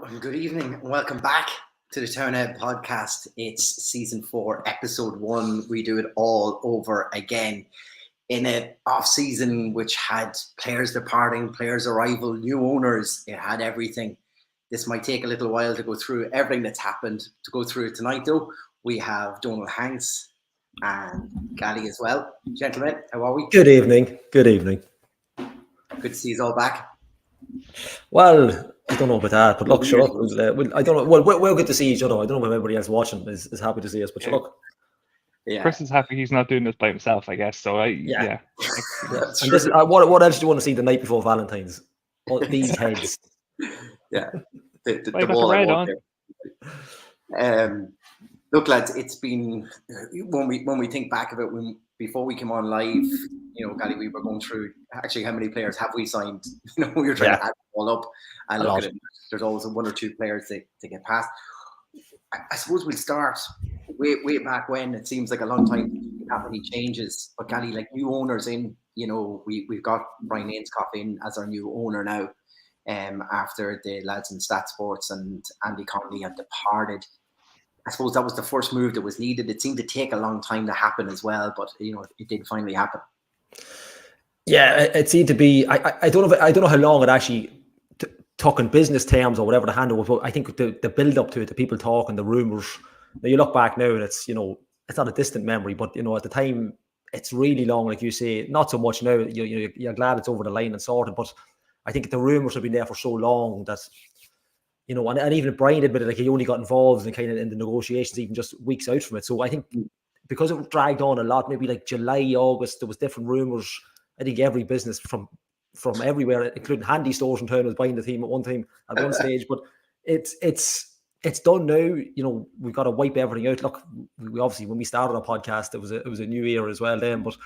Good evening and welcome back to the Townhead podcast. It's season 4, episode 1. We do it all over again in an off season which had players departing, players arrival, new owners. It had everything. This might take a little while to go through everything that's happened. To go through it tonight, though, we have Donald Hanks and Gally as well. Gentlemen, how are we? Good evening. Good evening. Good to see you all back. Well, I don't know about that, but look, shut up. I don't know. Well, we're good to see each other. I don't know if everybody else watching is happy to see us, but shut up. Yeah. Chris is happy he's not doing this by himself, I guess. So yeah. And this, what else do you want to see the night before Valentine's? These heads. Yeah. The ball red on. Look, lads, it's been when we think back of it, before we came on live, Gally, we were going through actually how many players have we signed. We were trying to add them all up and look at it. There's always one or two players to get past. I suppose we'll start way back when. It seems like a long time to have any changes, but Gally, like new owners in, we've got Brian Ainscough in as our new owner now. After the lads in Stat Sports and Andy Connolly had departed. I suppose that was the first move that was needed. It seemed to take a long time to happen as well, but it did finally happen. Yeah, it seemed to be. I don't know how long it actually took in business terms or whatever the handle was. But I think the build up to it, the people talking, the rumors. Now you look back now, and it's it's not a distant memory, but at the time it's really long. Like you say, not so much now. You're glad it's over the line and sorted, but I think the rumors have been there for so long that. And even Brian admitted like he only got involved in the negotiations even just weeks out from it. So I think because it dragged on a lot, maybe like July, August, there was different rumours. I think every business from everywhere, including handy stores in town, was buying the team at one time at one stage. But it's done now. We've got to wipe everything out. Look, we obviously when we started our podcast, it was a new era as well then. But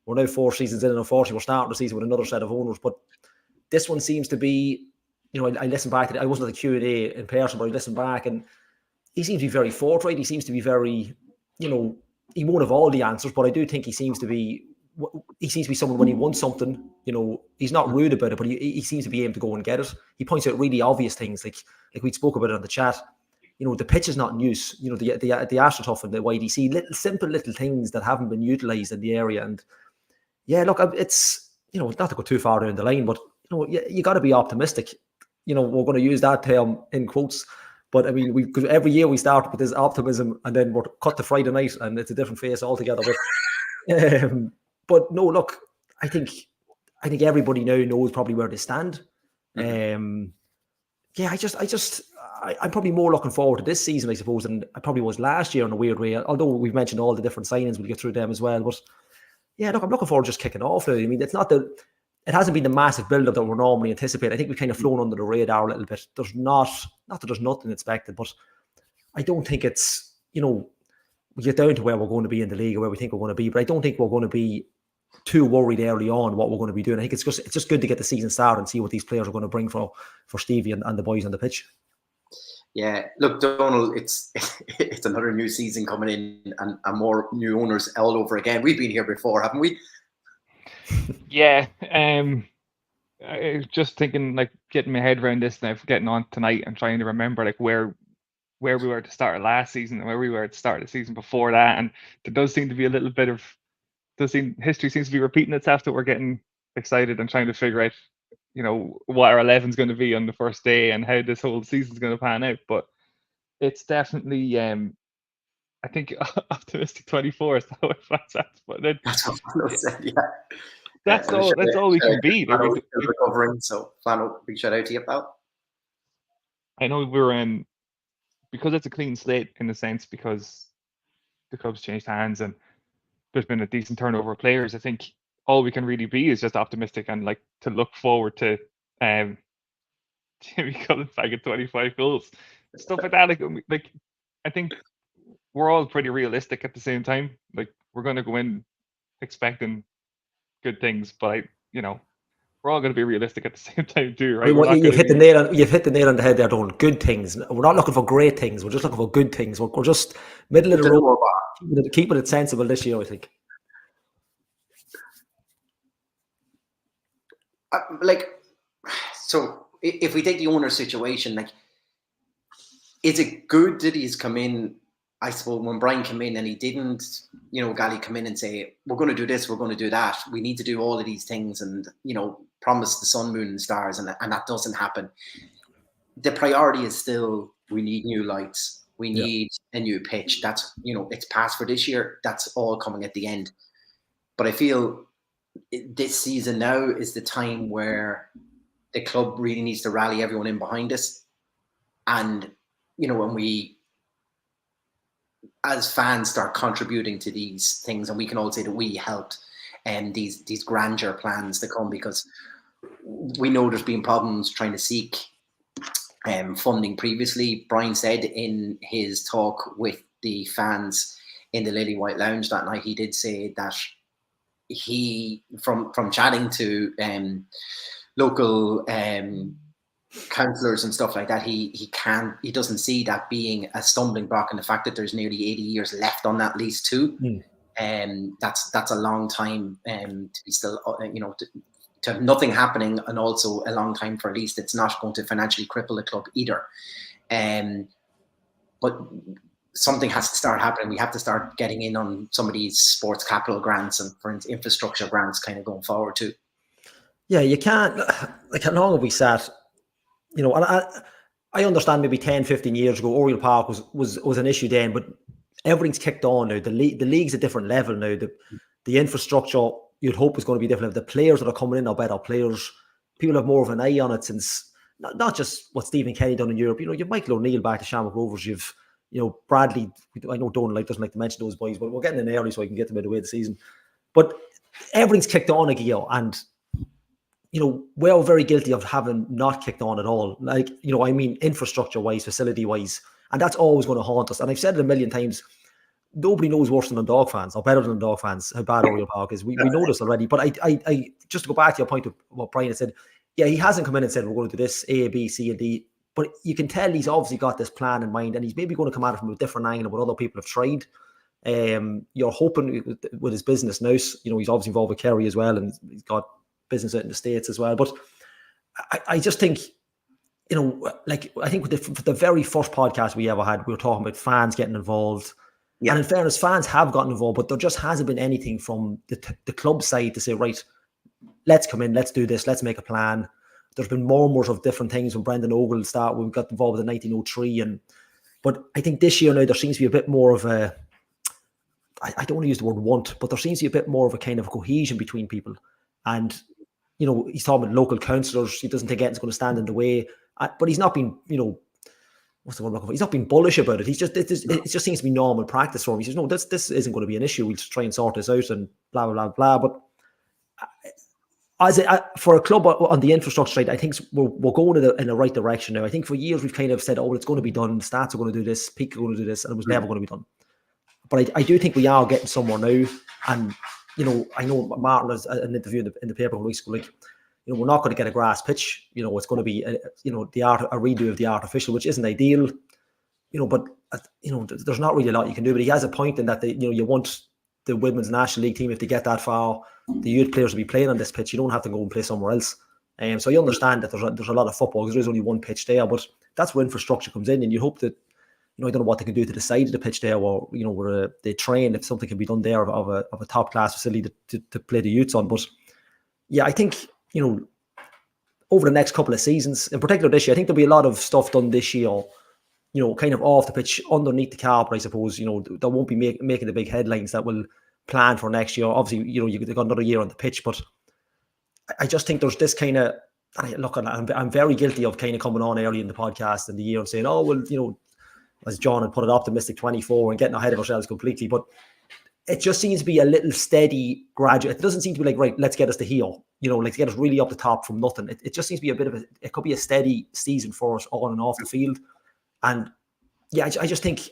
we're now 4 seasons in, and unfortunately we're starting the season with another set of owners. But this one seems to be. I listened back to it. I wasn't at the Q&A in person, but I listened back and he seems to be very forthright. He seems to be very, he won't have all the answers, but I do think he seems to be someone when he wants something, he's not rude about it, but he seems to be able to go and get it. He points out really obvious things like we spoke about it on the chat. The pitch is not in use. The AstroTurf and the YDC, simple little things that haven't been utilised in the area. And yeah, look, it's, not to go too far down the line, but you got to be optimistic. We're going to use that term in quotes, but I mean, because every year we start with this optimism, and then we're cut to Friday night, and it's a different face altogether. But no, look, I think everybody now knows probably where they stand. I'm probably more looking forward to this season, I suppose, than I probably was last year in a weird way. Although we've mentioned all the different signings, we'll get through them as well. But yeah, look, I'm looking forward to just kicking off now. I mean, it hasn't been the massive build-up that we're normally anticipate. I think we've kind of flown under the radar a little bit. There's not that there's nothing expected, but I don't think it's, we get down to where we're going to be in the league or where we think we're going to be, but I don't think we're going to be too worried early on what we're going to be doing. I think it's just good to get the season started and see what these players are going to bring for Stevie and the boys on the pitch. Yeah, look, Donald, it's another new season coming in and more new owners all over again. We've been here before, haven't we? Yeah, I was just thinking, like, getting my head around this now, getting on tonight and trying to remember like where we were at the start of last season and where we were at the start of the season before that, and there does seem to be a little bit of history seems to be repeating itself, that we're getting excited and trying to figure out, what our 11's going to be on the first day and how this whole season's going to pan out. But it's definitely, I think, optimistic 24 is how it but then, that's what I said, yeah. That's all we can be. Recovering, so Flano, big shout out to you, pal. I know we're in, because it's a clean slate in a sense, because the club's changed hands and there's been a decent turnover of players. I think all we can really be is just optimistic and like to look forward to Jimmy Cullen back at 25 goals, stuff like that. Like I think we're all pretty realistic at the same time. Like we're going to go in expecting good things, but we're all going to be realistic at the same time too, right? You've hit the nail on the head there, Don. Good things. We're not looking for great things. We're just looking for good things. We're just middle of the road, keeping it sensible this year, I think. So if we take the owner situation, like is it good that he's come in? I suppose when Brian came in and he didn't, Gally come in and say, we're going to do this, we're going to do that. We need to do all of these things and, promise the sun, moon and stars. And that doesn't happen. The priority is still, we need new lights. We need a new pitch. That's, it's passed for this year. That's all coming at the end. But I feel this season now is the time where the club really needs to rally everyone in behind us. And, when we, as fans, start contributing to these things, and we can all say that we helped these grandeur plans to come, because we know there's been problems trying to seek funding previously. Brian said in his talk with the fans in the Lily White Lounge that night, he did say that he, from chatting to local councillors and stuff like that, he doesn't see that being a stumbling block, and the fact that there's nearly 80 years left on that lease too. That's a long time to be still, to have nothing happening, and also a long time for a lease that's not going to financially cripple the club either. But something has to start happening. We have to start getting in on some of these sports capital grants and for infrastructure grants kind of going forward too. Yeah, you can't, like, how long have we sat, and I understand maybe 10, 15 years ago, Oriel Park was an issue then, but everything's kicked on now. The league's a different level now. The infrastructure, you'd hope, is going to be different. The players that are coming in are better players. People have more of an eye on it, since not just what Stephen Kenny done in Europe. You've Michael O'Neill back to Shamrock Rovers. You've Bradley. I know Donald doesn't like to mention those boys, but we're getting in early so I can get them out of the way of the season. But everything's kicked on again, and we're very guilty of having not kicked on at all. Like, I mean, infrastructure-wise, facility-wise, and that's always going to haunt us. And I've said it a million times, nobody knows worse than Dundalk fans, or better than Dundalk fans, how bad Oriel Park is. We know this already. But I just to go back to your point of what Brian had said, yeah, he hasn't come in and said, we're going to do this, A, B, C, and D. But you can tell he's obviously got this plan in mind, and he's maybe going to come at it from a different angle of what other people have tried. You're hoping with his business now, he's obviously involved with Kerry as well, and he's got business out in the States as well. But I just think, I think with the very first podcast we ever had, we were talking about fans getting involved. Yeah. And in fairness, fans have gotten involved, but there just hasn't been anything from the club side to say, right, let's come in, let's do this, let's make a plan. There's been murmurs of different things when Brendan Ogle started. We got involved in 1903. But I think this year now there seems to be a bit more of a, I don't want to use the word want, but there seems to be a bit more of a kind of cohesion between people. And, he's talking about local councillors. He doesn't think anything's going to stand in the way. But he's not been, what's the word I'm looking for? He's not been bullish about it. It just seems to be normal practice for him. He says, no, this isn't going to be an issue. We'll just try and sort this out and blah, blah, blah, blah. But for a club on the infrastructure side, I think we're going in the right direction now. I think for years we've kind of said, oh, it's going to be done. Stats are going to do this. Peak are going to do this. And it was never going to be done. But I do think we are getting somewhere now. And, I know Martin has an interview in the paper a week ago, we're not going to get a grass pitch. It's going to be, a redo of the artificial, which isn't ideal. But there's not really a lot you can do. But he has a point in that you want the women's national league team, if they get that far, the youth players will be playing on this pitch. You don't have to go and play somewhere else. So you understand that there's a lot of football because there is only one pitch there. But that's where infrastructure comes in, and you hope that I don't know what they can do to the side of the pitch there, or where they train, if something can be done there of a top class facility to play the youths on. But yeah, I think over the next couple of seasons, in particular this year, I think there'll be a lot of stuff done this year, kind of off the pitch, underneath the carpet, I suppose. That won't be making the big headlines that will plan for next year. Obviously, they've got another year on the pitch, but I just think there's this kind of, look, I'm very guilty of kind of coming on early in the podcast in the year and saying, oh, well, as John had put it, optimistic 24 and getting ahead of ourselves completely. But it just seems to be a little steady, gradual. It doesn't seem to be like, right, let's get us to here, let's get us really up the top from nothing. It just seems to be it could be a steady season for us on and off the field. And yeah, I just think,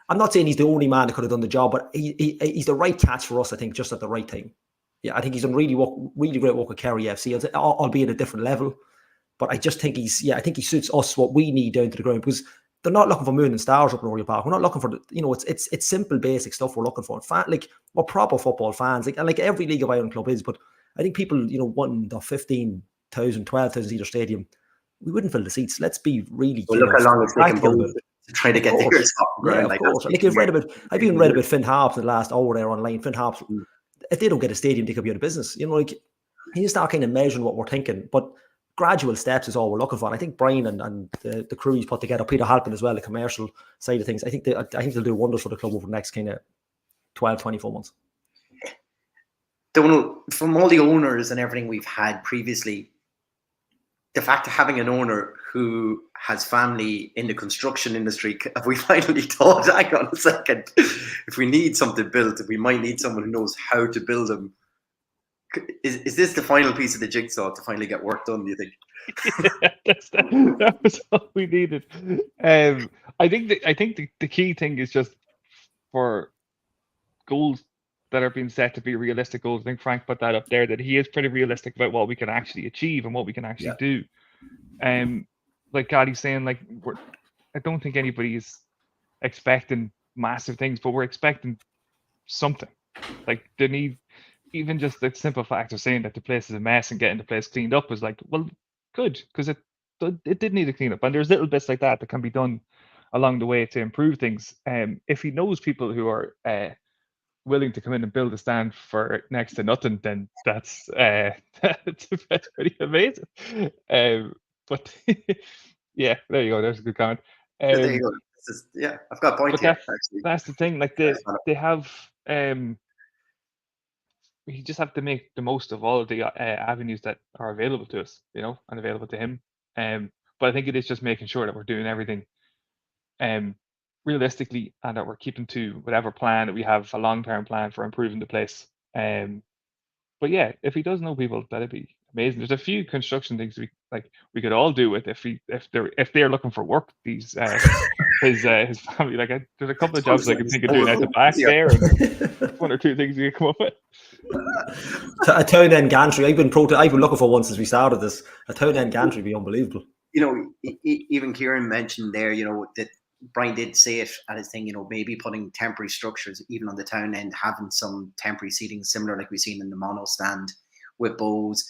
I'm not saying he's the only man that could have done the job, but he's the right catch for us, I think, just at the right time. Yeah, I think he's done really great work with Kerry FC, albeit at a different level. But I just think I think he suits us what we need down to the ground, because they're not looking for moon and stars up in Oriel Park. We're not looking for it's simple, basic stuff we're looking for. We're proper football fans, like every League of Ireland club is. But I think people, wanting the 15,000, 12,000 seater stadium, we wouldn't fill the seats. Let's be really. Well, look how long it's taken to try to get theirs off the ground. Yeah, of course. Like you've read about, I've even read about Finn Harps in the last hour there online. Finn Harps, if they don't get a stadium, they could be out of business. You know, like you start kind of measuring what we're thinking, but gradual steps is all we're looking for. And I think Brian and the crew he's put together, Peter Halpin as well, the commercial side of things, I think they'll do wonders for the club over the next kind of 12, 24 months. Donald, from all the owners and everything we've had previously, the fact of having an owner who has family in the construction industry, have we finally thought, hang on a second, if we need something built, we might need someone who knows how to build them. Is this the final piece of the jigsaw to finally get work done, do you think? Yeah, that was all we needed. I think the key thing is just for goals that are being set to be realistic goals. I think Frank put that up there, that he is pretty realistic about what we can actually achieve and what we can actually do. Like Gaddy's saying, like I don't think anybody is expecting massive things, but we're expecting something. Like they need, even just the simple fact of saying that the place is a mess and getting the place cleaned up is like, well, good, because it did need a clean up, and there's little bits like that can be done along the way to improve things. If he knows people who are willing to come in and build a stand for next to nothing, then that's pretty amazing. But yeah, there you go. There's a good comment. There you go. I've got a point here. That's the thing. Like they have. We just have to make the most of all of the avenues that are available to us, you know, and available to him. But I think it is just making sure that we're doing everything realistically, and that we're keeping to whatever plan that we have, a long-term plan for improving the place. But yeah, if he does know people, that'd be amazing. There's a few construction things we could all do with if they're looking for work. These his family, like there's a couple of jobs I can think of doing at the back there, and one or two things you can come up with. A town end gantry. I've been looking for one since we started this. A town end gantry would be unbelievable. You know, even Kieran mentioned there, you know, that Brian did say it at his thing, you know, maybe putting temporary structures even on the town end, having some temporary seating similar like we've seen in the mono stand with bows.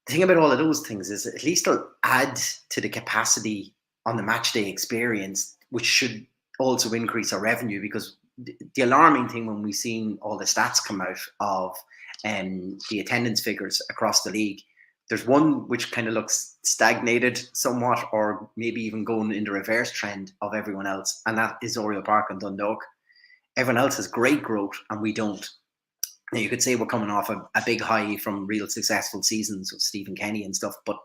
The thing about all of those things is at least it'll add to the capacity on the match day experience, which should also increase our revenue, because the alarming thing when we've seen all the stats come out of the attendance figures across the league, there's one which kind of looks stagnated somewhat, or maybe even going in the reverse trend of everyone else, and that is Oriel Park and Dundalk. Everyone else has great growth and we don't. Now, you could say we're coming off a big high from real successful seasons with Stephen Kenny and stuff, but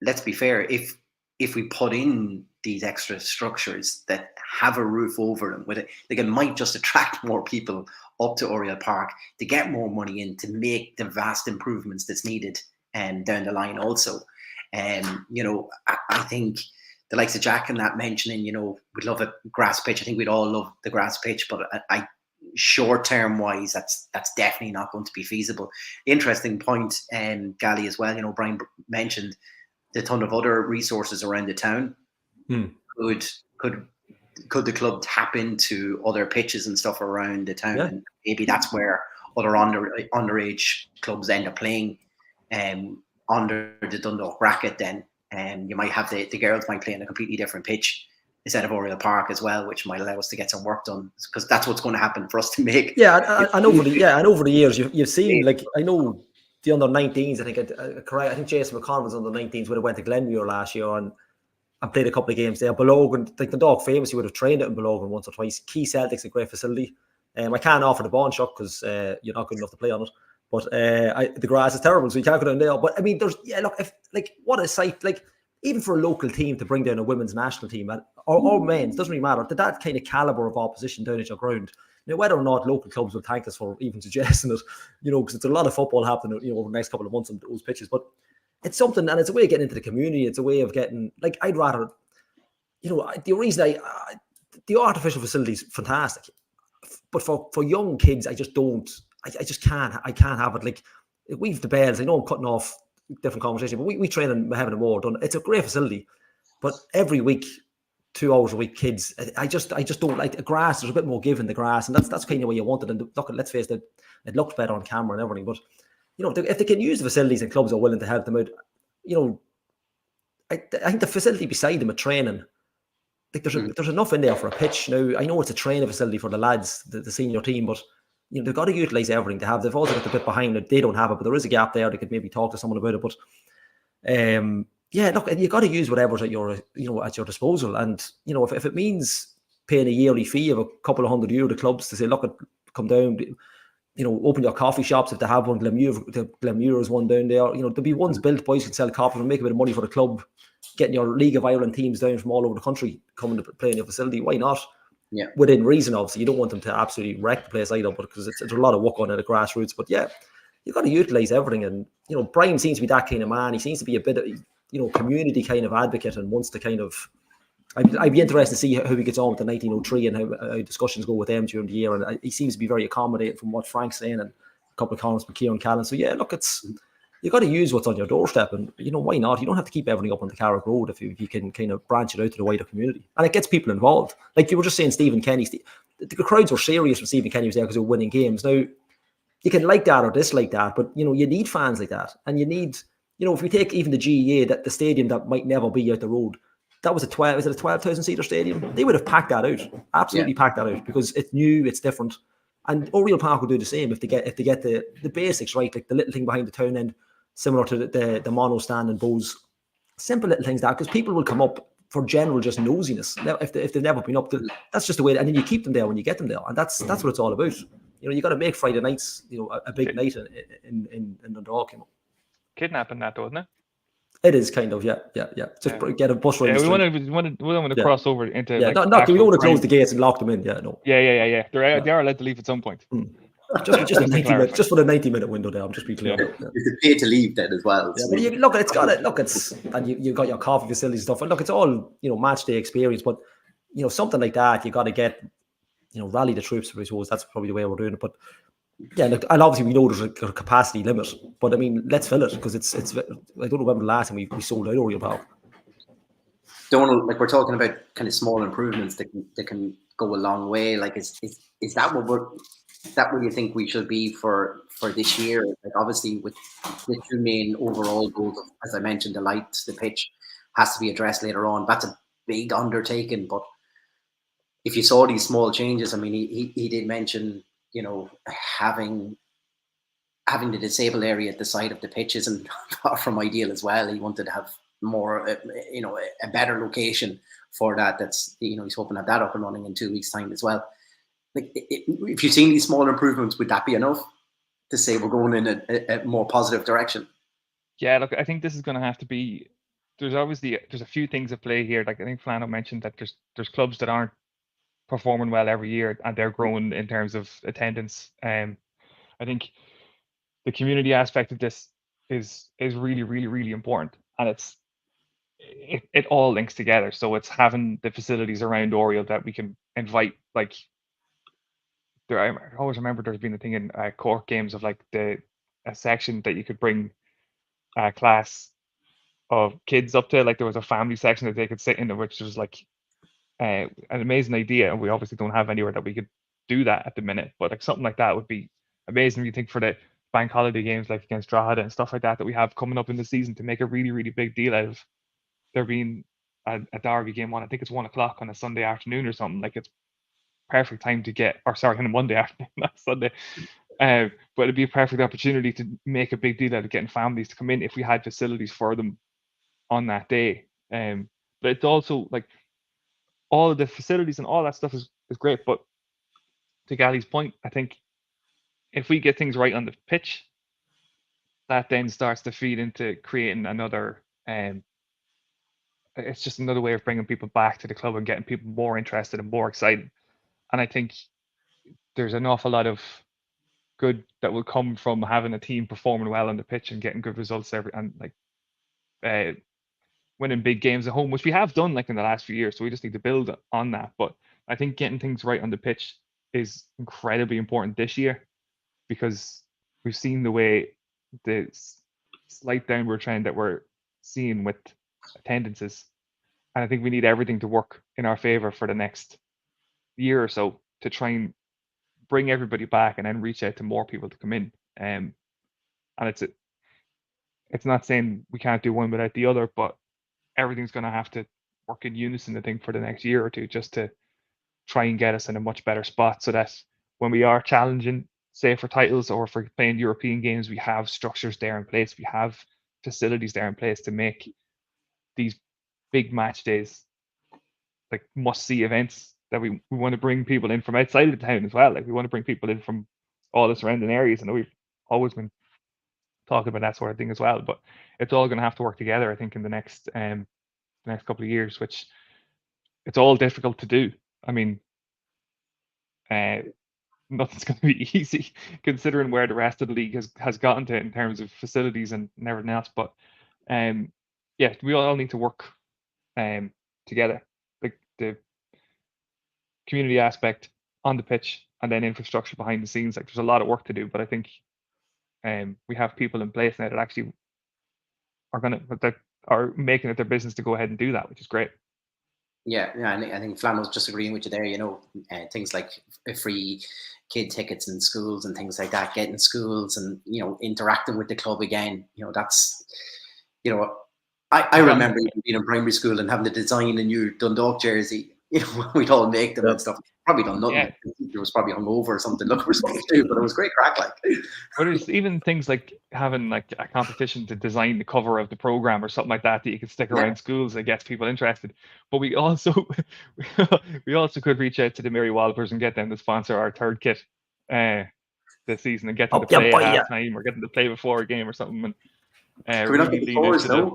let's be fair, if we put in these extra structures that have a roof over them, with it, like, it might just attract more people up to Oriel Park to get more money in to make the vast improvements that's needed down the line also. You know, I think the likes of Jack and that mentioning, you know, we'd love a grass pitch. I think we'd all love the grass pitch, but I short term wise, that's definitely not going to be feasible. Interesting point, Gally, as well. You know, Brian mentioned the ton of other resources around the town. Could the club tap into other pitches and stuff around the town? Yeah. And maybe that's where other underage clubs end up playing under the Dundalk bracket. Then you might have the girls might play in a completely different pitch instead of Oriel Park as well, which might allow us to get some work done, because that's what's going to happen for us to make. Yeah, and over the years, you've seen, like, I know the under-19s. I think Jason McConnell was under-19s. Would have went to Glenmuir last year and played a couple of games there. Belogan, like the Dundalk famous, you would have trained it in Belogan once or twice. Key Celtic's a great facility. I can't offer the bond shot because you're not good enough to play on it. But the grass is terrible, so you can't go down there. But I mean, what a sight! Like, even for a local team to bring down a women's national team or men's, doesn't really matter. That kind of caliber of opposition down at your ground. Now, whether or not local clubs will thank us for even suggesting it, you know, because it's a lot of football happening, you know, over the next couple of months on those pitches. But it's something, and it's a way of getting into the community. It's a way of getting, like, I'd rather, you know, the reason the artificial facility is fantastic, but for young kids, I just can't have it. Like, we've the bells. I know I'm cutting off different conversation, but we train in Heaven and More. It's a great facility, but every week, 2 hours a week, kids. I just don't like the grass. There's a bit more give in the grass, and that's kind of what you wanted. And look, let's face it, it looks better on camera and everything. But you know, if they can use the facilities and clubs are willing to help them out, you know, I think the facility beside them at training like there's enough in there for a pitch. Now I know it's a training facility for the lads, the senior team, but they've got to utilize everything they have. They've also got the bit behind it. They don't have it, but there is a gap there. They could maybe talk to someone about it. But look, you got to use whatever's at your at your disposal. And if it means paying a yearly fee of a couple of €100 to clubs to say, look, come down, open your coffee shops if they have one. Glenmuir's one down there. There'll be ones built. Boys can sell coffee and make a bit of money for the club. Getting your League of Ireland teams down from all over the country coming to play in your facility. Why not? Yeah. Within reason, obviously. You don't want them to absolutely wreck the place either, because it's a lot of work on it at grassroots. But yeah, you've got to utilise everything. And, Brian seems to be that kind of man. He seems to be a bit of, community kind of advocate and wants to kind of... I'd be interested to see how he gets on with the 1903 and how discussions go with them during the year. And he seems to be very accommodating from what Frank's saying and a couple of comments from Kieran Callan. So yeah, look, you got to use what's on your doorstep, and why not? You don't have to keep everything up on the Carrick Road if you can kind of branch it out to the wider community, and it gets people involved. Like you were just saying, Stephen Kenny, the crowds were serious when Stephen Kenny was there because they were winning games. Now you can like that or dislike that, but you need fans like that, and you need if we take even the GEA, that the stadium that might never be out the road, that was a 12,000 seater stadium. They would have packed that out, absolutely packed that out, because it's new, it's different, and Oriel Park will do the same if they get the basics right, like the little thing behind the town end. Similar to the mono stand and Bose, simple little things because people will come up for general just nosiness if they've never been up. That's just the way, and then you keep them there when you get them there, and that's what it's all about. You got to make Friday nights, a big night in Dundalk. Kidnapping that, though, isn't it? It is kind of, yeah. Just get a bus ride. We want to cross over into. Yeah, we don't want to close the gates and lock them in. Yeah, no. Yeah. They are allowed to leave at some point. Just a 90 minutes, just for the 90-minute window there. I'm just be clear. You could pay to leave then as well. Yeah, but and you've got your coffee facilities and stuff. And look, it's all match day experience. But something like that, you got to get rally the troops. I suppose that's probably the way we're doing it. But yeah, look, and obviously we know there's a capacity limit. But I mean, let's fill it, because it's. I don't remember the last time we sold out Oriel Park. We're talking about kind of small improvements that can go a long way. Like, is that what we're? Is that where you think we should be for this year? Like, obviously, with the two main overall goals, as I mentioned, the lights, the pitch has to be addressed later on. That's a big undertaking. But if you saw these small changes, I mean, he did mention, having the disabled area at the side of the pitch isn't far from ideal as well. He wanted to have more, a better location for that. That's, he's hoping to have that up and running in 2 weeks' time as well. Like, if you've seen these small improvements, would that be enough to say we're going in a more positive direction? Yeah, look, I think this is going to have to be. There's a few things at play here. Like, I think Flano mentioned that there's clubs that aren't performing well every year, and they're growing in terms of attendance. I think the community aspect of this is really, really, really important, and it all links together. So it's having the facilities around Oriel that we can invite, like. I always remember there's been a thing in Cork games of like a section that you could bring a class of kids up to. Like, there was a family section that they could sit in, which was like an amazing idea. And we obviously don't have anywhere that we could do that at the minute, but like something like that would be amazing. If you think for the bank holiday games, like against Drogheda and stuff like that we have coming up in the season, to make a really, really big deal out of there being a derby game on. I think it's 1 o'clock on a Sunday afternoon or something. Like, it's perfect time to get, or sorry, on a Monday afternoon, not Sunday. But it'd be a perfect opportunity to make a big deal out of getting families to come in if we had facilities for them on that day. But it's also like all of the facilities and all that stuff is great. But to Gally's point, I think if we get things right on the pitch, that then starts to feed into creating another. It's just another way of bringing people back to the club and getting people more interested and more excited. And I think there's an awful lot of good that will come from having a team performing well on the pitch and getting good results winning big games at home, which we have done like in the last few years. So we just need to build on that. But I think getting things right on the pitch is incredibly important this year, because we've seen the way the slight downward trend that we're seeing with attendances. And I think we need everything to work in our favor for the next year or so to try and bring everybody back and then reach out to more people to come in. And it's not saying we can't do one without the other, but everything's going to have to work in unison, I think, for the next year or two, just to try and get us in a much better spot, so that when we are challenging, say for titles or for playing European games, we have structures there in place, we have facilities there in place to make these big match days like must-see events that we want to bring people in from outside of the town as well. Like we want to bring people in from all the surrounding areas. I know we've always been talking about that sort of thing as well, but it's all going to have to work together, I think, in the next couple of years, which it's all difficult to do. I mean, nothing's going to be easy considering where the rest of the league has gotten to in terms of facilities and everything else. But yeah, we all need to work together. Like the community aspect on the pitch and then infrastructure behind the scenes. Like there's a lot of work to do, but I think we have people in place now that actually that are making it their business to go ahead and do that, which is great. Yeah, I think Flan was just agreeing with you there. You know, things like free kid tickets in schools and things like that, getting schools and, you know, interacting with the club again. You know, that's, you know, I remember being in primary school and having to design a new Dundalk jersey. You know, we'd all make them and stuff. Probably done nothing. Yeah. The teacher was probably hungover or something. Look, we're supposed to, but it was great crack. Like, but there's even things like having like a competition to design the cover of the program or something like that you could stick around schools that gets people interested. But we also could reach out to the Mary Wallopers and get them to sponsor our third kit this season and get them to play at half time or get them to play before a game or something. And really lean into them.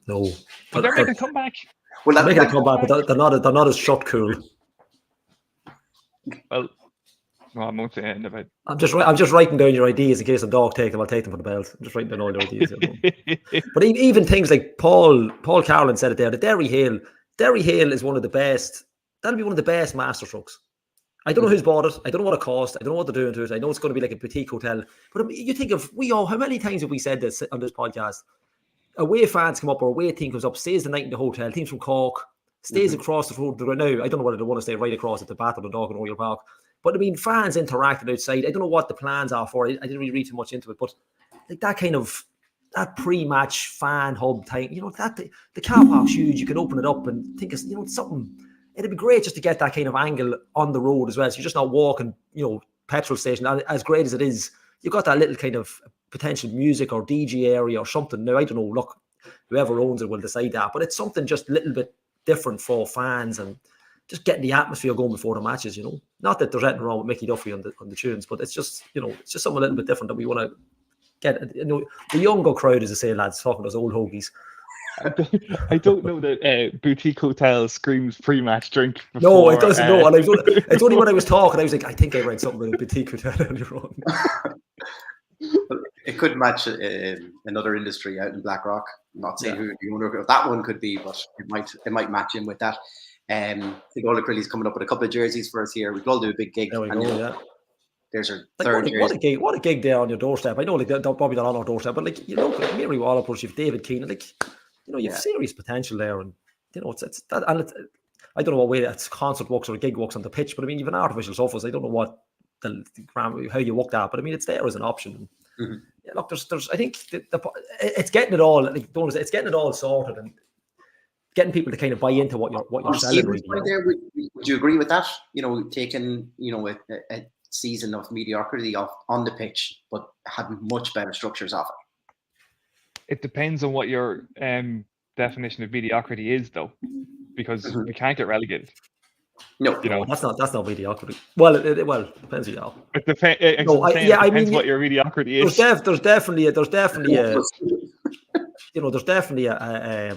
No, but they're making a comeback. Well, they're making a comeback, but they're not as shot cool. Well, no, I won't say anything about. I'm just writing down your ideas in case the dog take them. I'll take them for the belt. I'm just writing down all your ideas. But even things like Paul Carlin said it there. The Derry Hale is one of the best. That'll be one of the best master strokes. I don't know who's bought it. I don't know what it cost. I don't know what they're doing to it. I know it's going to be like a boutique hotel. But you think of how many times have we said this on this podcast? Away fans come up or away team comes up, stays the night in the hotel. Teams from Cork stays across the road. Now I don't know whether they want to stay right across at the Bath or the Dog in Oriel Park. But I mean, fans interacted outside. I don't know what the plans are for it. I didn't really read too much into it, but like that pre-match fan hub time, you know, that the car park's huge. You can open it up and think of, you know, something. It'd be great just to get that kind of angle on the road as well. So you're just not walking, you know, petrol station. As great as it is, you've got that little kind of potential music or DJ area or something. Now, I don't know, look, whoever owns it will decide that, but it's something just a little bit different for fans and just getting the atmosphere going before the matches, you know. Not that there's anything wrong with Mickey Duffy on the tunes, but it's just, you know, it's just something a little bit different that we want to get. You know, the younger crowd, as I say, lads, talking to those old hoagies. I don't know that boutique hotel screams pre-match drink. Before, no, it doesn't. No, and it's only when I was talking, I was like, I think I read something about a boutique hotel earlier on. It could match another industry out in Blackrock. I'm not saying who the owner of that one could be, but it might match in with that. I think Ola Crilly's coming up with a couple of jerseys for us here. We could all do a big gig. There we go, yeah. There's our like third jersey. What a gig there on your doorstep. I know, like, they're probably not on our doorstep, but like, you know, like Mary Wallopers, you've David Keenan, like, you know, you have serious potential there, and you know, it's that, and I don't know what way it's concert walks or a gig walks on the pitch, but I mean, you've an artificial surface. I don't know what how you work that, but I mean, it's there as an option. Mm-hmm. Yeah, look, there's I think it's getting it all. Like, it's getting it all sorted and getting people to kind of buy into what you're selling. Really, right there, would you agree with that? You know, taking, you know, a season of mediocrity off on the pitch, but having much better structures off it. It depends on what your definition of mediocrity is, though, because we can't get relegated. No, you know, that's not mediocrity. Well, it depends on you know. It depends what your mediocrity is. There's definitely a you know, there's definitely a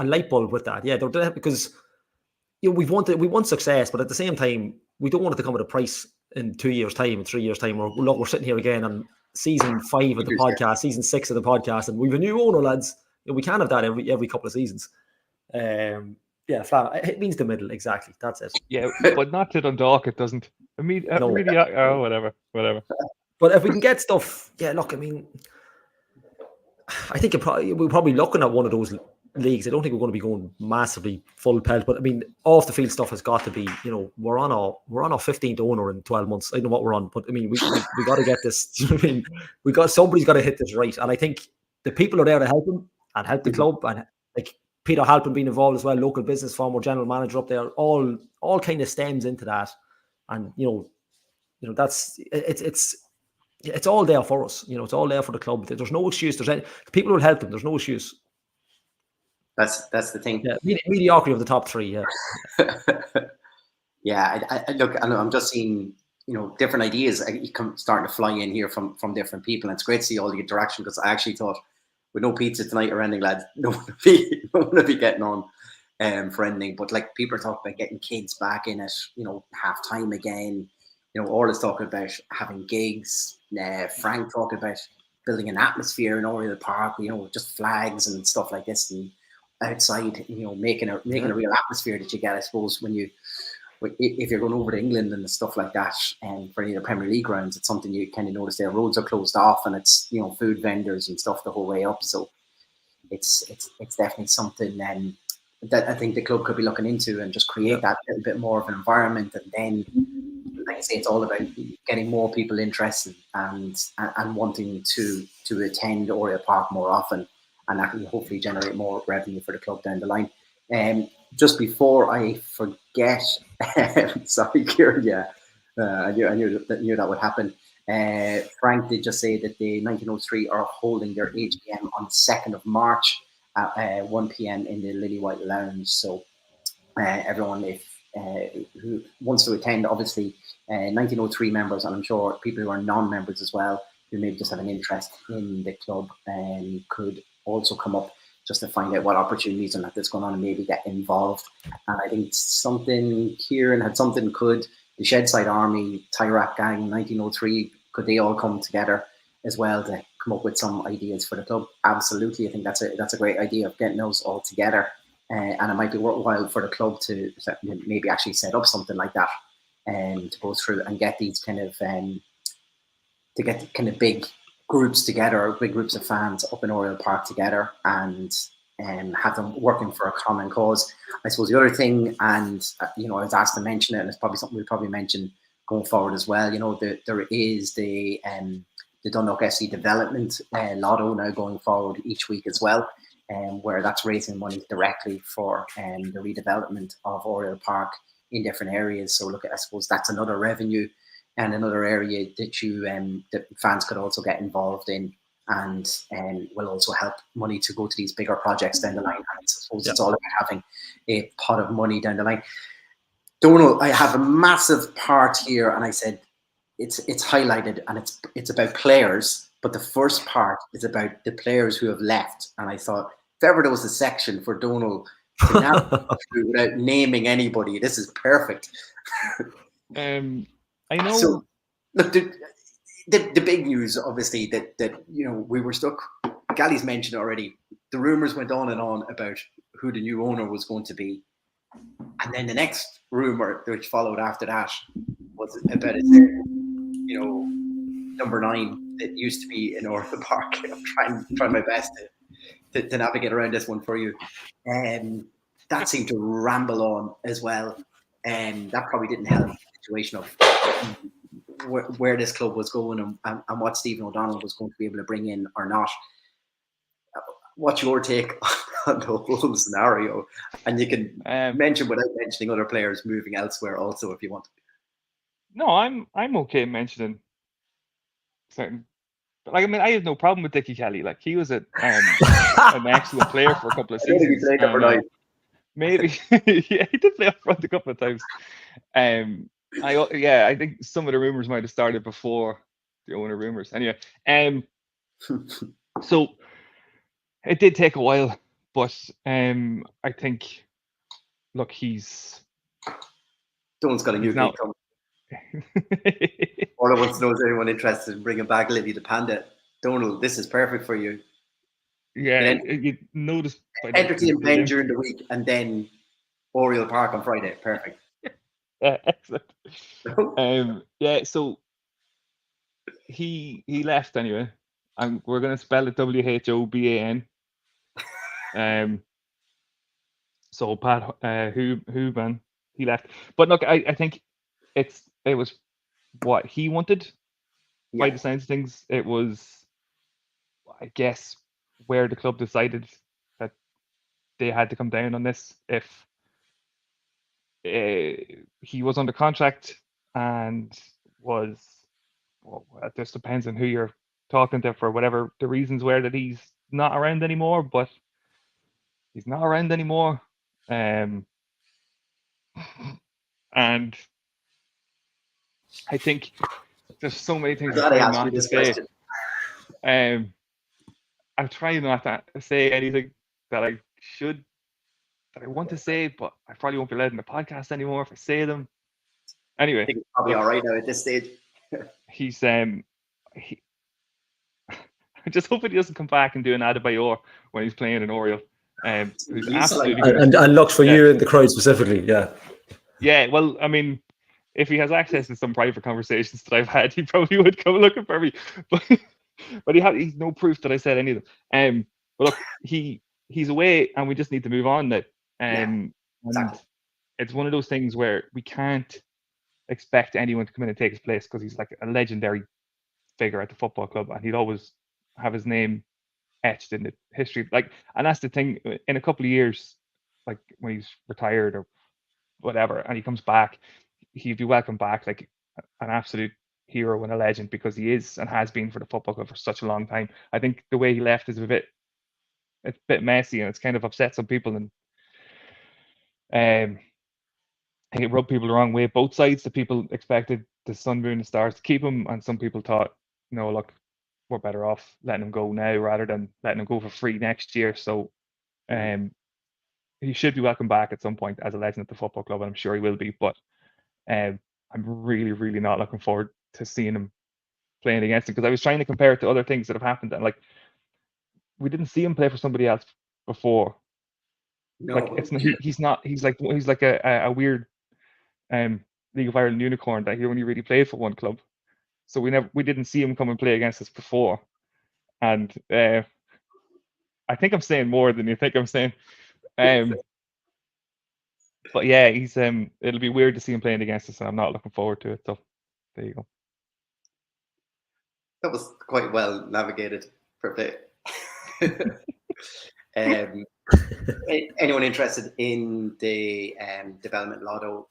light bulb with that. Yeah, because you know, we want success, but at the same time, we don't want it to come at a price in 2 years' time, in 3 years' time. We're sitting here again on season 5 of the podcast, season 6 of the podcast, and we've a new owner, lads. You know, we can't have that every couple of seasons. It means the middle, exactly. That's it. Yeah, but not to Dundalk, it doesn't. I mean, no. Really, whatever. But if we can get stuff, yeah. Look, I mean, I think we're probably looking at one of those leagues. I don't think we're going to be going massively full pelt, but I mean, off the field stuff has got to be. You know, we're on our 15th owner in 12 months. I don't know what we're on, but I mean, we got to get this. You know what I mean, somebody's got to hit this right, and I think the people are there to help him and help the club, and like Peter Halpin being involved as well, local business, former general manager up there, all kind of stems into that. And that's it's all there for us. It's all there for the club. There's no excuse. People will help them. There's no excuse. That's the thing. Yeah, mediocrity of the top three. Yeah. Yeah, I look. I'm just seeing different ideas starting to fly in here from different people. And it's great to see all the interaction, because I actually thought, with no pizza tonight or anything, lads, no one would be getting on for anything. But like, people are talking about getting kids back in at half time again. Orla's talking about having gigs. Frank talking about building an atmosphere in Oriel Park. Just flags and stuff like this, and outside. Making a real atmosphere that you get, I suppose, if you're going over to England and stuff like that, and for any of the Premier League grounds, it's something you kind of notice. Their roads are closed off, and it's food vendors and stuff the whole way up. So it's definitely something that I think the club could be looking into, and just create that little bit more of an environment. And then, like I say, it's all about getting more people interested and wanting to attend Oriel Park more often, and that can hopefully generate more revenue for the club down the line. Just before I forget, sorry, Kieran, yeah, I knew that would happen. Frank did just say that the 1903 are holding their AGM on 2nd of March at 1 p.m. in the Lily White Lounge. So everyone, who wants to attend, obviously 1903 members, and I'm sure people who are non-members as well, who maybe just have an interest in the club, could also come up just to find out what opportunities and that's going on, and maybe get involved. And I think Kieran had something, could the Shedside Army, Tyrap Gang, 1903, could they all come together as well to come up with some ideas for the club? Absolutely. I think that's a great idea of getting those all together. And it might be worthwhile for the club to maybe actually set up something like that, to go through and get these kind of big groups together, big groups of fans up in Oriel Park together, and have them working for a common cause. I suppose the other thing, and I was asked to mention it, and it's probably something we'll probably mention going forward as well. There is the Dundalk FC development lotto now going forward each week as well, where that's raising money directly for the redevelopment of Oriel Park in different areas. So I suppose that's another revenue and another area that that fans could also get involved in, and will also help money to go to these bigger projects down the line. And I suppose it's all about having a pot of money down the line. Donal, I have a massive part here, and I said it's highlighted, and it's about players, but the first part is about the players who have left. And I thought, if ever there was a section for Donal to navigate through without naming anybody, this is perfect. I know. So, look, the big news, obviously, that we were stuck. Gally's mentioned already. The rumors went on and on about who the new owner was going to be, and then the next rumor, which followed after that, was about number 9 that used to be in Oriel Park. I'm trying my best to navigate around this one for you. That seemed to ramble on as well, and that probably didn't help the situation of where this club was going and what Stephen O'Donnell was going to be able to bring in or not. What's your take on the whole scenario? And you can mention without mentioning other players moving elsewhere also if you want. No, I'm okay mentioning certain. But I have no problem with Dickie Kelly. Like, he was an excellent player for a couple of seasons. I think he played maybe yeah, he did play up front a couple of times. I think some of the rumors might have started before the owner rumors. Anyway, so it did take a while, but I think, look, Donal's got a new gig coming. All I want to know is anyone interested in bringing back Lily the Panda. Donal, this is perfect for you. Yeah, you notice. Entertain Ben during the week, and then Oriel Park on Friday. Perfect. Yeah, excellent. So he left anyway, and we're gonna spell it WHOBAN. So Pat Huban, he left, but look, I think it was what he wanted. By the sounds of things, it was, I guess, where the club decided that they had to come down on this. If he was under contract and was, well, it just depends on who you're talking to for whatever the reasons were that he's not around anymore, but he's not around anymore. And I think there's so many things I'm trying not to say. I'm trying not to say anything that I want to say, but I probably won't be allowed in the podcast anymore if I say them. Anyway, I think it's probably all right now at this stage. He's I just hope he doesn't come back and do an Adebayor when he's playing in Oriel. Who's absolutely and looks for you in the crowd specifically, yeah. Yeah, well, I mean, if he has access to some private conversations that I've had, he probably would come looking for me. But he's no proof that I said any of them. But look, he's away, and we just need to move on now. Exactly. And it's one of those things where we can't expect anyone to come in and take his place, because he's like a legendary figure at the football club, and he'd always have his name etched in the history. Like, and that's the thing. In a couple of years, like when he's retired or whatever, and he comes back, he'd be welcomed back like an absolute hero and a legend, because he is and has been for the football club for such a long time. I think the way he left is it's a bit messy, and it's kind of upset some people, and I think it rubbed people the wrong way. Both sides. The people expected the sun, moon, and stars to keep him, and some people thought, no, look, we're better off letting him go now rather than letting him go for free next year. So he should be welcome back at some point as a legend at the football club, and I'm sure he will be. But I'm really, really not looking forward to seeing him playing against him, because I was trying to compare it to other things that have happened, and like, we didn't see him play for somebody else before. No. Like, it's not, he's like a weird League of Ireland unicorn that he only really played for one club. So we didn't see him come and play against us before. And I think I'm saying more than you think I'm saying. But yeah, he's it'll be weird to see him playing against us, and I'm not looking forward to it. So there you go. That was quite well navigated. Perfect. Anyone interested in the development lotto?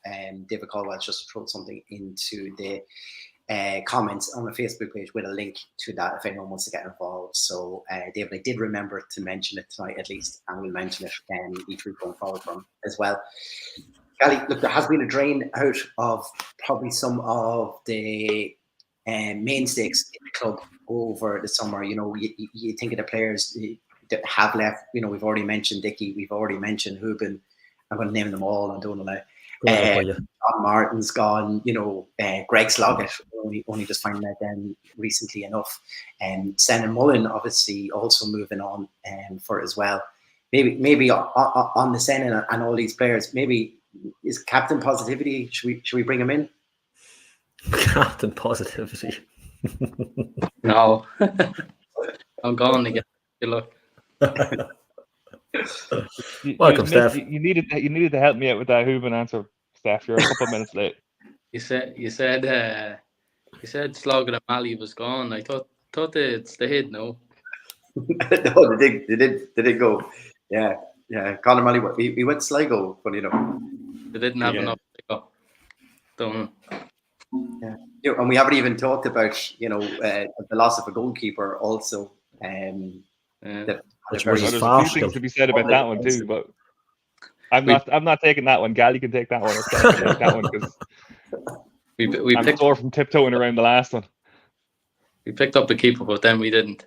David Caldwell just throw something into the comments on the Facebook page with a link to that if anyone wants to get involved. So David, I did remember to mention it tonight at least, and we'll mention it each week going forward from as well. Gally, look, there has been a drain out of probably some of the mainstays in the club over the summer. You know, you think of the players that have left. You know, we've already mentioned Dickey, we've already mentioned Hubin. I'm going to name them all. I don't know. John Martin's gone. You know, Greg Sloggett only just finding that then recently enough. And Sen and Mullen obviously also moving on for it as well. Maybe on the Sen and all these players, maybe is Captain Positivity. Should we bring him in? Captain Positivity. No, I'm gone again. Good luck. Welcome, Steph. You needed to help me out with that Hooven answer, Steph. You're a couple of minutes late. You said Sloggett and Malley was gone. I thought it's the head. No. No, they did go. Yeah. Conor Malley, he went Sligo, funny enough. They didn't have enough to go. Don't know. Yeah. You know, and we haven't even talked about, the loss of a goalkeeper also. Which was there's a few things to be said about that one too, but I'm not taking that one. Gally can take that one. Steph can take that one, because I'm sore from tiptoeing around the last one. We picked up the keeper, but then we didn't.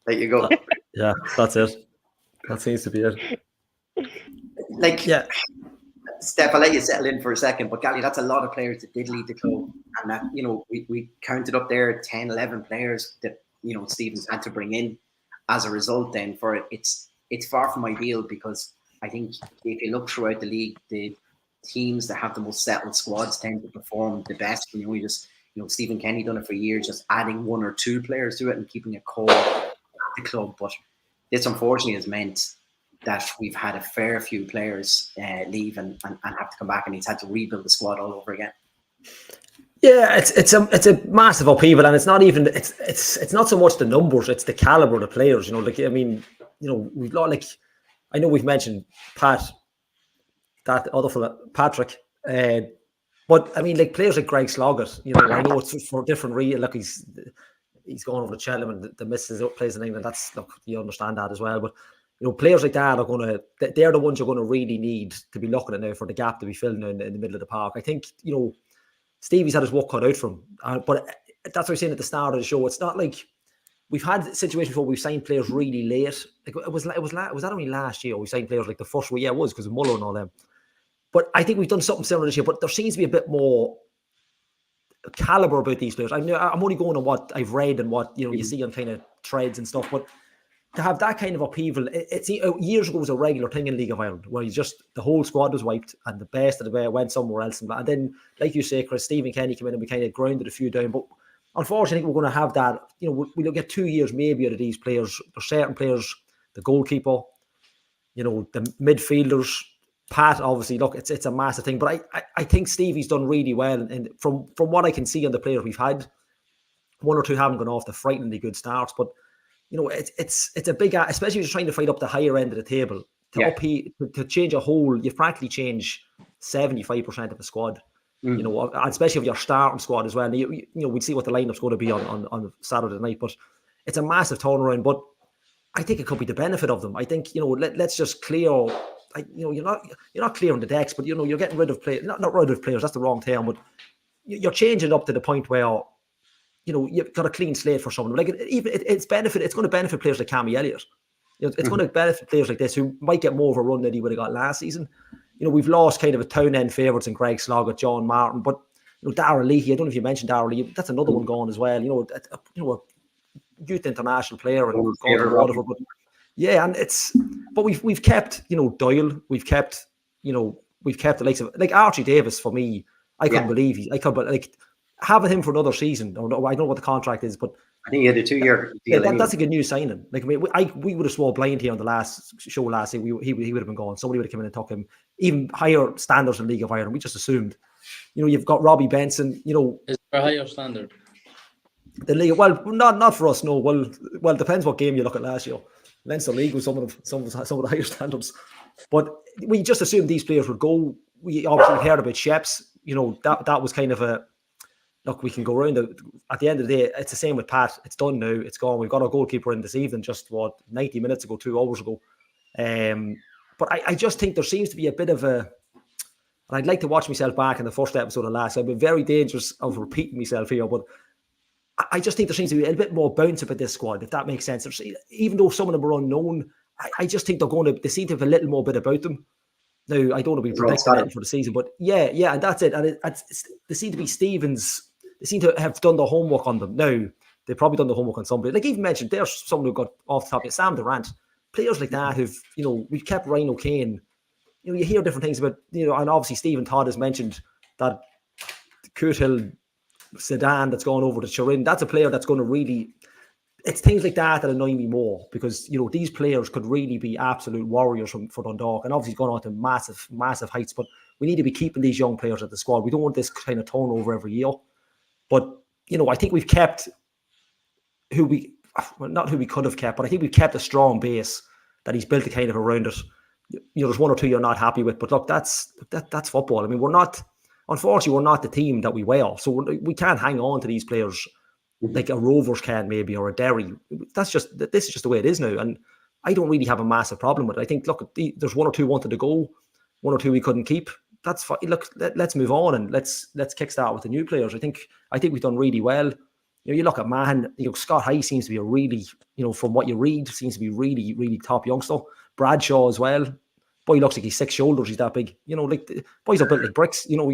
There you go. Yeah, that's it. That seems to be it. Steph, I'll let you settle in for a second, but Gally, that's a lot of players that did leave the club, and that, we counted up there 10, 11 players that, Stevens had to bring in as a result then for it. It's far from ideal, because I think if you look throughout the league, the teams that have the most settled squads tend to perform the best. Stephen Kenny done it for years, just adding one or two players to it and keeping a core at the club. But this unfortunately has meant that we've had a fair few players leave and have to come back, and he's had to rebuild the squad all over again. Yeah, it's a massive upheaval, and it's not even it's not so much the numbers, it's the caliber of the players. Like I mean, we've got like I know we've mentioned that other fella, Patrick, but I mean like players like Greg Sloggett. I know it's for different reasons. Look, he's gone over to Cheltenham and the misses plays in England. That's look, you understand that as well, but. Players like that they're the ones you're going to really need to be looking at now for the gap to be filled in the middle of the park. I think, Stevie's had his work cut out for him. But that's what I was saying at the start of the show. It's not like we've had situations where we've signed players really late. Like was that only last year we signed players like the first week? Yeah, it was because of Muller and all them. But I think we've done something similar this year. But there seems to be a bit more caliber about these players. I'm only going on what I've read and what you see on kind of threads and stuff. But to have that kind of upheaval, it's years ago was a regular thing in League of Ireland where the whole squad was wiped and the best of the way went somewhere else. And then, like you say, Chris, Stephen Kenny came in and we kind of grounded a few down. But unfortunately, I think we're going to have that. We'll get 2 years maybe out of these players. There's certain players, the goalkeeper, the midfielders. Pat, obviously, look, it's a massive thing. But I think Stevie's done really well. And from what I can see on the players we've had, one or two haven't gone off the frighteningly good starts, but it's a big, especially if you're trying to fight up the higher end of the table to change a whole. You practically change 75% of the squad. Especially if your starting squad as well. We'll see what the lineup's going to be on Saturday night, but it's a massive turnaround. But I think it could be the benefit of them. I think let's just clear. You're not clearing the decks, but you're getting rid of players. Not rid of players. That's the wrong term, but you're changing it up to the point where. You've got a clean slate for someone. Like it's going to benefit players like Cammy Elliott. It's going to benefit players like this who might get more of a run than he would have got last season. We've lost kind of a town end favourites in Greg Sloggett, John Martin, but Darrell Leahy. I don't know if you mentioned Darrell Leahy. That's another one gone as well. A youth international player and gone to Waterford. But we've kept Doyle. We've kept the likes of like Archie Davis. For me, I couldn't believe having him for another season. I don't know what the contract is, but I think he had a 2-year deal. That's a good news signing. Like we would have swore blind here on the last show last year. He would have been gone. Somebody would have come in and took him. Even higher standards in League of Ireland. We just assumed. You've got Robbie Benson. Is there a higher standard? The league. Well, not for us. No. Well, it depends what game you look at last year. Leinster League was some of the higher standards, but we just assumed these players would go. We obviously heard about Sheps. That was kind of a. Look, we can go around at the end of the day, it's the same with Pat. It's done now. It's gone. We've got our goalkeeper in this evening, just 90 minutes ago, 2 hours ago. But I just think there seems to be a bit of a, and I'd like to watch myself back in the first episode of last. I've been very dangerous of repeating myself here, but I just think there seems to be a bit more bounce about this squad, if that makes sense. Even though some of them are unknown, I just think they seem to have a little more bit about them. Now, I don't want to be predicting that for the season, but yeah, and that's it. And they seem to be Stevens. They seem to have done the homework on them. Now, they've probably done the homework on somebody. Like even mentioned, there's someone who got off the top of it, Sam Durant. Players like that who've, we've kept Ryan O'Kane. You hear different things about, and obviously Stephen Todd has mentioned that Curtil sedan that's gone over to Turin. That's a player that's going to really, it's things like that annoy me more because, these players could really be absolute warriors for Dundalk. And obviously he's gone on to massive, massive heights, but we need to be keeping these young players at the squad. We don't want this kind of turnover every year. But, I think we've kept not who we could have kept, but I think we've kept a strong base that he's built a kind of around it. There's one or two you're not happy with, but look, that's football. I mean, unfortunately, we're not the team that we were. So we can't hang on to these players like a Rovers can maybe, or a Derry. This is just the way it is now. And I don't really have a massive problem with it. I think, look, there's one or two wanted to go, one or two we couldn't keep. That's fine. Look, let's move on and let's kickstart with the new players. I think we've done really well. You look at Mahan. Scott High seems to be a really, from what you read, seems to be really, really top youngster. Bradshaw as well. Boy, he looks like he's 6 shoulders. He's that big. Like the boys are built like bricks. You've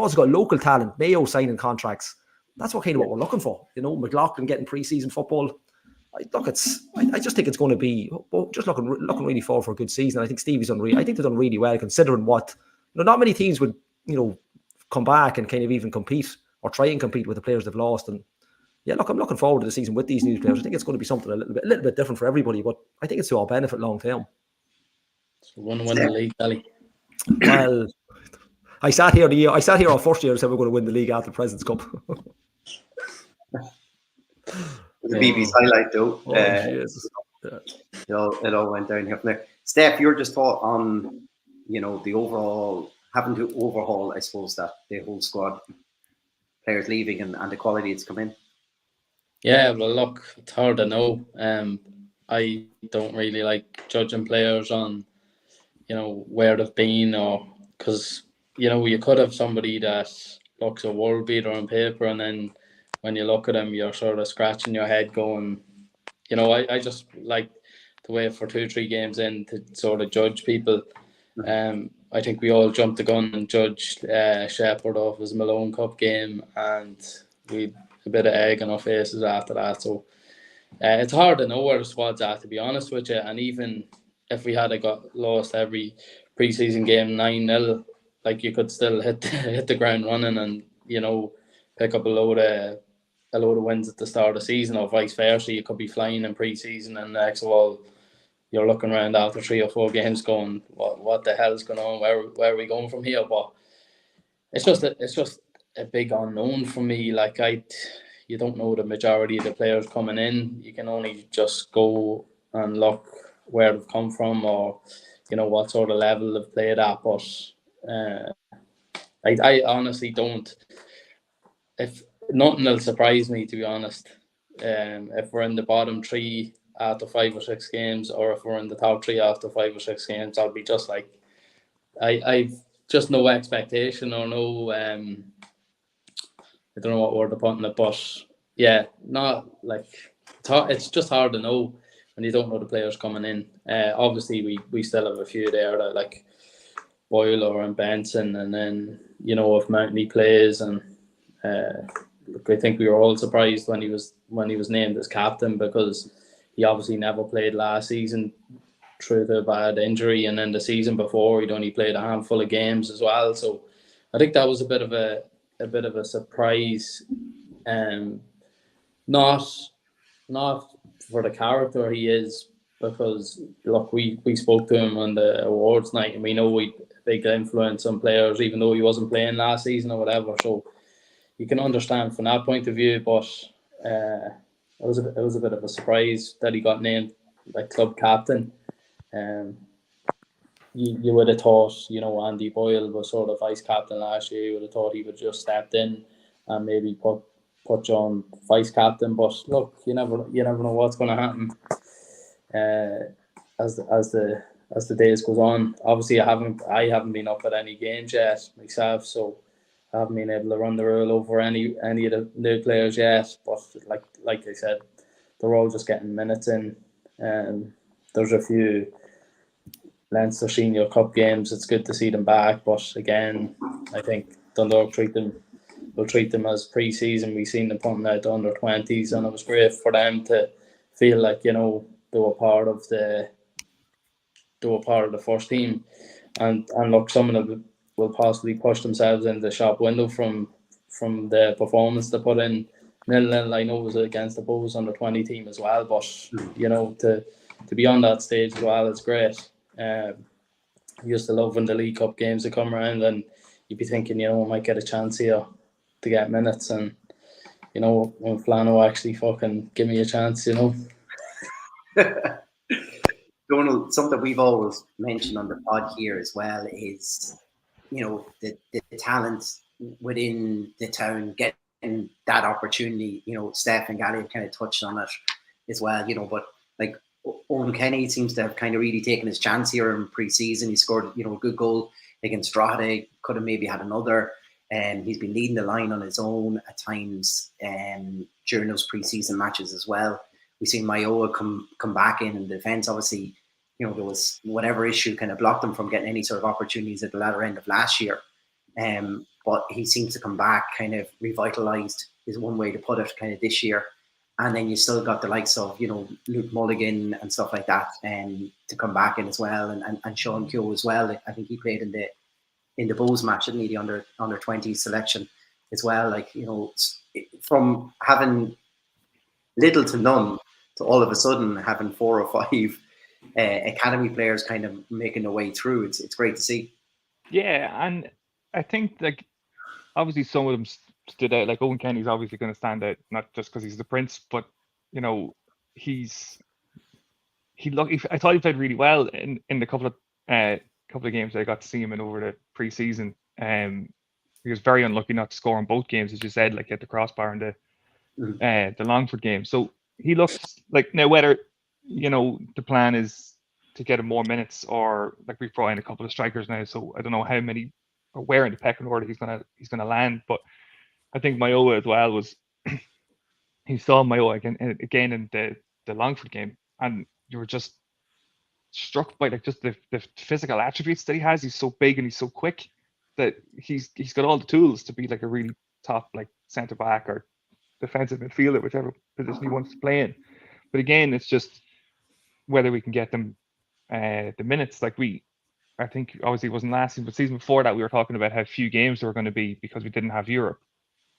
also got local talent. Mayo signing contracts. That's what what we're looking for. McLaughlin getting preseason football. I just think it's going to be just looking really forward for a good season. I think Stevie's done. I think they've done really well considering what. Not many teams would, come back and kind of even compete or try and compete with the players they've lost. And yeah, look, I'm looking forward to the season with these new players. I think it's going to be something a little bit different for everybody, but I think it's to our benefit long term. So 1-1 the league, Dally. Well, I sat here our first year and said we're going to win the league after the President's Cup. The BB's highlight though. Jesus. It all went down here from there. Steph, your just thought on, the overall, having to overhaul, I suppose, that the whole squad, players leaving and the quality that's come in. Yeah, well, look, it's hard to know. I don't really like judging players on, where they've been, or because, you could have somebody that looks a world beater on paper, and then when you look at him, you're sort of scratching your head going, I just like to wait for 2-3 games in to sort of judge people. I think we all jumped the gun and judged Shepherd off his Malone Cup game, and we a bit of egg on our faces after that. So it's hard to know where the squad's at, to be honest with you. And even if we had got lost every preseason game 9-0, like, you could still hit the ground running and pick up a load of wins at the start of the season, or vice versa. You could be flying in preseason, and next of all, you're looking around after 3 or 4 games going, what the hell's going on? Where are we going from here? But it's just a big unknown for me. Like, you don't know the majority of the players coming in. You can only just go and look where they've come from, or what sort of level they've played at. But I honestly don't. If nothing will surprise me, to be honest. If we're in the bottom 3 after 5 or 6 games, or if we're in the top 3 after 5 or 6 games, I'll be just like, I've just no expectation, or no, I don't know what word to put in it, but yeah, not like, it's just hard to know when you don't know the players coming in. Obviously, we still have a few there that, like Boyle and Benson, and then if Mountney plays, and look, I think we were all surprised when he was named as captain, because he obviously never played last season through the bad injury, and then the season before he'd only played a handful of games as well. So I think that was a bit of a surprise, not for the character he is, because look, we spoke to him on the awards night, and we know he had a big influence on players, even though he wasn't playing last season or whatever. So you can understand from that point of view, but it was a bit of a surprise that he got named like club captain. You would have thought, Andy Boyle was sort of vice captain last year. You would have thought he would just stepped in and maybe put John vice captain. But look, you never know what's going to happen as the days goes on. Obviously, I haven't been up at any games yet myself, so I haven't been able to run the rule over any of the new players yet. But like I said, they're all just getting minutes in. There's a few Leinster Senior Cup games. It's good to see them back, but again, I think Dundalk will treat them as pre-season. We've seen them putting out the under-20s, and it was great for them to feel like they were part of the first team. And look, some of them will possibly push themselves into the shop window from the performance they put in. 0-0, I know it was against the Bows under-20 team as well, but to be on that stage as well is great. I used to love when the League Cup games would come around, and you'd be thinking, I might get a chance here to get minutes, and when Flano actually fucking give me a chance, Donald, something we've always mentioned on the pod here as well is, the talent within the town getting that opportunity. Steph and Gary have kind of touched on it as well, but like Owen Kenny seems to have kind of really taken his chance here in pre-season. He scored, a good goal against Drogheda, could have maybe had another. And he's been leading the line on his own at times during those pre-season matches as well. We've seen Mayoa come back in defence. Obviously, there was whatever issue kind of blocked him from getting any sort of opportunities at the latter end of last year. But he seems to come back kind of revitalised, is one way to put it, kind of this year. And then you still got the likes of, Luke Mulligan and stuff like that to come back in as well. And Sean Keogh as well. I think he played in the Bows match, didn't he, the under 20 selection as well. Like, from having little to none to all of a sudden having 4 or 5 academy players kind of making their way through. It's great to see. Yeah, and I think like obviously some of them stood out. Like Owen Kenny's obviously going to stand out, not just because he's the prince, but you know he's I thought he played really well in the couple of games that I got to see him in over the preseason. He was very unlucky not to score in both games, as you said, like at the crossbar and the Longford game. So he looks like now whether the plan is to get him more minutes or like we've brought in a couple of strikers now, so I don't know how many or where in the pecking order he's gonna land. But I think Mayowa as well was he saw Mayowa again in the Longford game, and you were just struck by like just the physical attributes that he has. He's so big and he's so quick that he's got all the tools to be like a really top like centre back or defensive midfielder, whichever position he wants to play in. But again, it's just whether we can get them the minutes. Like I think obviously it wasn't last season, but season before that we were talking about how few games there were going to be because we didn't have Europe,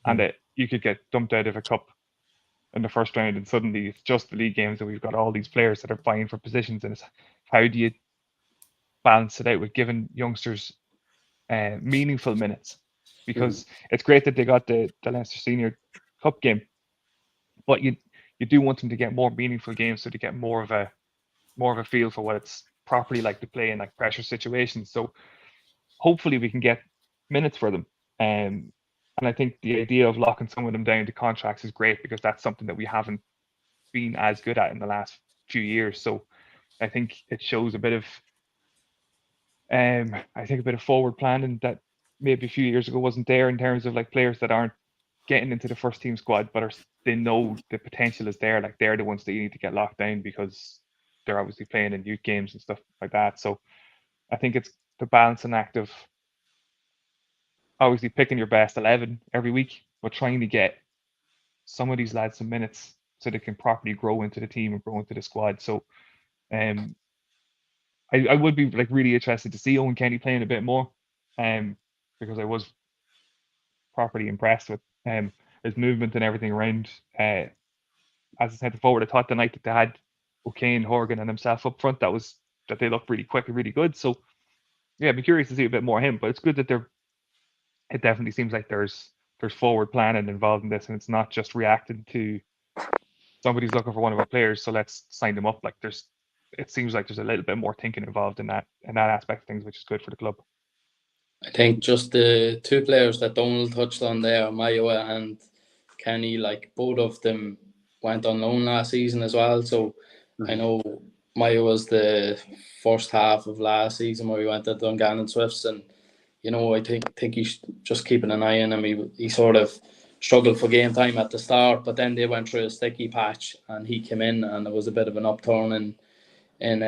and that you could get dumped out of a cup in the first round, and suddenly it's just the league games, and we've got all these players that are vying for positions, and it's how do you balance it out with giving youngsters meaningful minutes? Because it's great that they got the Leinster Senior Cup game, but you do want them to get more meaningful games so to get more of a feel for what it's properly like to play in like pressure situations. So hopefully we can get minutes for them. And I think the idea of locking some of them down to contracts is great because that's something that we haven't been as good at in the last few years. So I think it shows a bit of forward planning that maybe a few years ago wasn't there in terms of like players that aren't getting into the first team squad, but they know the potential is there. Like they're the ones that you need to get locked down because they're obviously playing in youth games and stuff like that. So I think it's the balancing act of obviously picking your best 11 every week, but trying to get some of these lads some minutes so they can properly grow into the team and grow into the squad. So I would be like really interested to see Owen Kenny playing a bit more, because I was properly impressed with his movement and everything around. As I said forward, I thought the night that they had O'Kane, Horgan, and himself up front, that they looked really quick and really good. So yeah, I'd be curious to see a bit more of him. But it's good that it definitely seems like there's forward planning involved in this, and it's not just reacting to somebody's looking for one of our players, so let's sign them up. Like it seems like there's a little bit more thinking involved in that aspect of things, which is good for the club. I think just the two players that Donald touched on there, Mayowa and Kenny, like both of them went on loan last season as well. So I know Mayowa was the first half of last season where we went to Dungannon Swifts, and I think he's just keeping an eye on him. He sort of struggled for game time at the start, but then they went through a sticky patch and he came in and there was a bit of an upturn in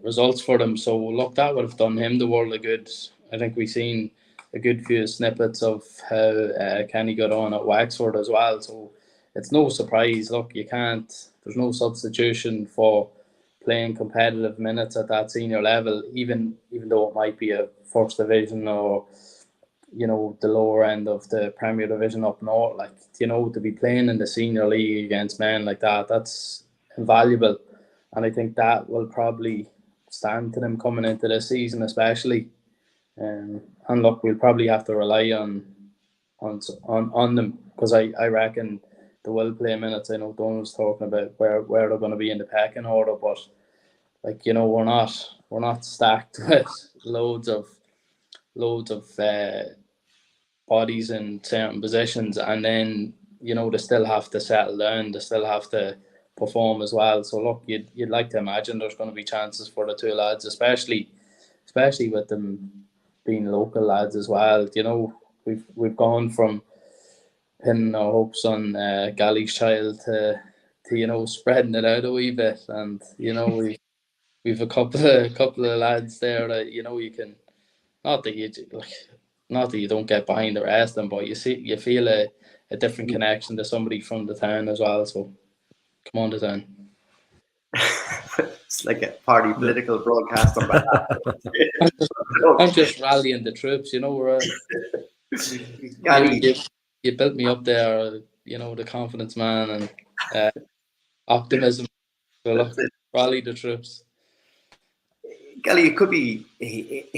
results for them. So look, that would have done him the world of good. I think we've seen a good few snippets of how Kenny got on at Wexford as well. So it's no surprise. Look, there's no substitution for playing competitive minutes at that senior level, even though it might be a first division or the lower end of the Premier Division up north. Like, to be playing in the senior league against men like that, that's invaluable. And I think that will probably stand to them coming into this season, especially. And look, we'll probably have to rely on them, because I reckon they will play minutes. I know Donald's talking about where they're going to be in the pecking order, but like, we're not stacked with loads of bodies in certain positions, and then they still have to settle down, they still have to perform as well. So look, you'd like to imagine there's going to be chances for the two lads, especially with them being local lads as well. We've gone from pinning our hopes on Gally's child to spreading it out a wee bit, and we've a couple of lads there that you can, not that you don't get behind the rest of them, but you feel a different connection to somebody from the town as well. So come on to town. It's like a party political broadcast on behalf. I'm just rallying the troops. We're you built me up there. The confidence man and optimism. So look, rally the troops. Gally, it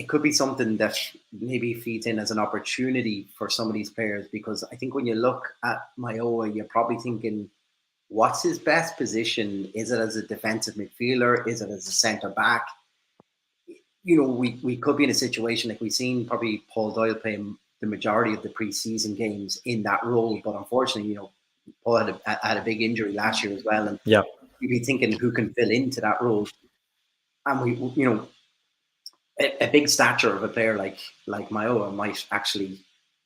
could be something that maybe feeds in as an opportunity for some of these players, because I think when you look at Mayoa, you're probably thinking, what's his best position? Is it as a defensive midfielder? Is it as a centre back? We could be in a situation like we've seen probably Paul Doyle play the majority of the preseason games in that role, but unfortunately, Paul had a big injury last year as well, and yeah, you'd be thinking who can fill into that role. And a big stature of a player like Mayoa might actually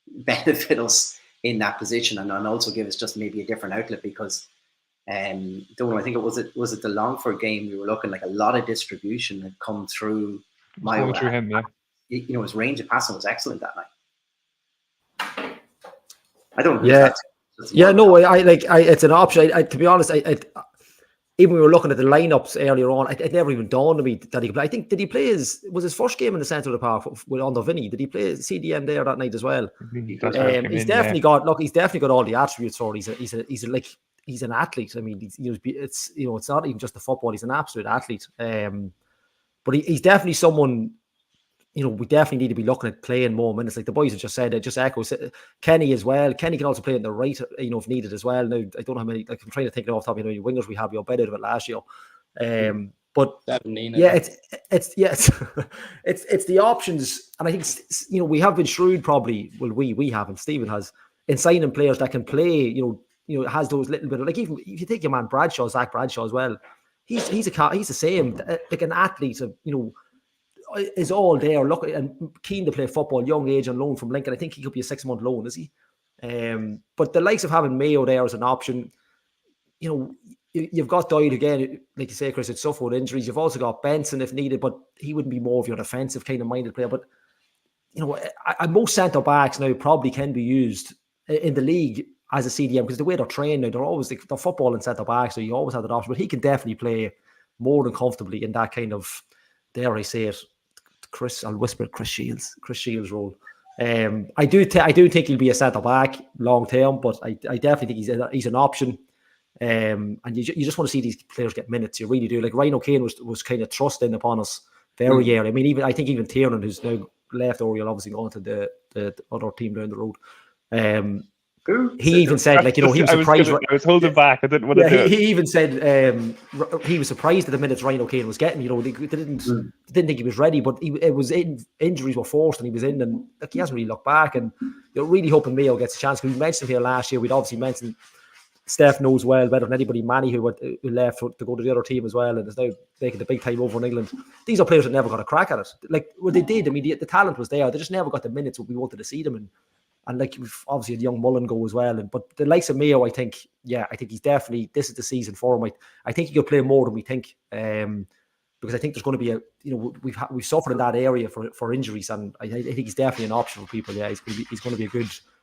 benefit us in that position, and also give us just maybe a different outlet, because don't know, I think was it the Longford game, we were looking like a lot of distribution had come through Mayoa. Going through him, yeah. His range of passing was excellent that night. I don't know. Yeah. No, it's an option. To be honest, even we were looking at the lineups earlier on, it never even dawned on me that he could play. I think, did he play his first game in the centre of the park with under Vinny? Did he play CDM there that night as well? He's definitely got all the attributes for it. He's an athlete. I mean, it's not even just the football. He's an absolute athlete. But he's definitely someone. We definitely need to be looking at playing more minutes. Like the boys have just said, it just echoes. Kenny as well. Kenny can also play in the right, if needed as well. Now, I don't know how many, I'm trying to think off the top of my head, wingers we have, you're better out of it last year. But yeah, it's the options. And I think, we have been shrewd probably, well, we haven't, Stephen has, in signing players that can play, has those little bit of, like, even if you take your man Zach Bradshaw as well, he's the same, like an athlete of, is all there, look, and keen to play football, young age, on loan from Lincoln. I think he could be a 6-month loan, is he? But the likes of having Mayo there as an option, you've got Doyle again, like you say, Chris, it's suffered with injuries. You've also got Benson if needed, but he wouldn't be more of your defensive kind of minded player. But most centre backs now probably can be used in the league as a CDM, because the way they're trained now, they're always they're footballing centre backs, so you always have that option. But he can definitely play more than comfortably in that kind of, dare I say it, I'll whisper Chris Shields role. I do think he'll be a centre back long term, but I definitely think he's an option. And you just want to see these players get minutes. You really do. Like Ryan O'Kane was kind of thrusting upon us very early. I mean, I think even Tiernan, who's now left Oriel, obviously going to the other team down the road. He even said, he was surprised. I was holding back. I didn't want to do it. He even said he was surprised at the minutes Ryan O'Kane was getting. They didn't think he was ready, but injuries were forced, and he was in, and he hasn't really looked back. And you're really hoping Mayo gets a chance. We mentioned here last year. We'd obviously mentioned Steph knows well better than anybody. Manny, who left to go to the other team as well, and is now making the big time over in England. These are players that never got a crack at it. Like what they did. I mean, the talent was there. They just never got the minutes we wanted to see them in. And like we've obviously had young Mullen go as well. But the likes of Mayo, I think he's definitely, this is the season for him. I think he could play more than we think. Because I think there's going to be we've suffered in that area for injuries, and I think he's definitely an option for people. Yeah, he's going to be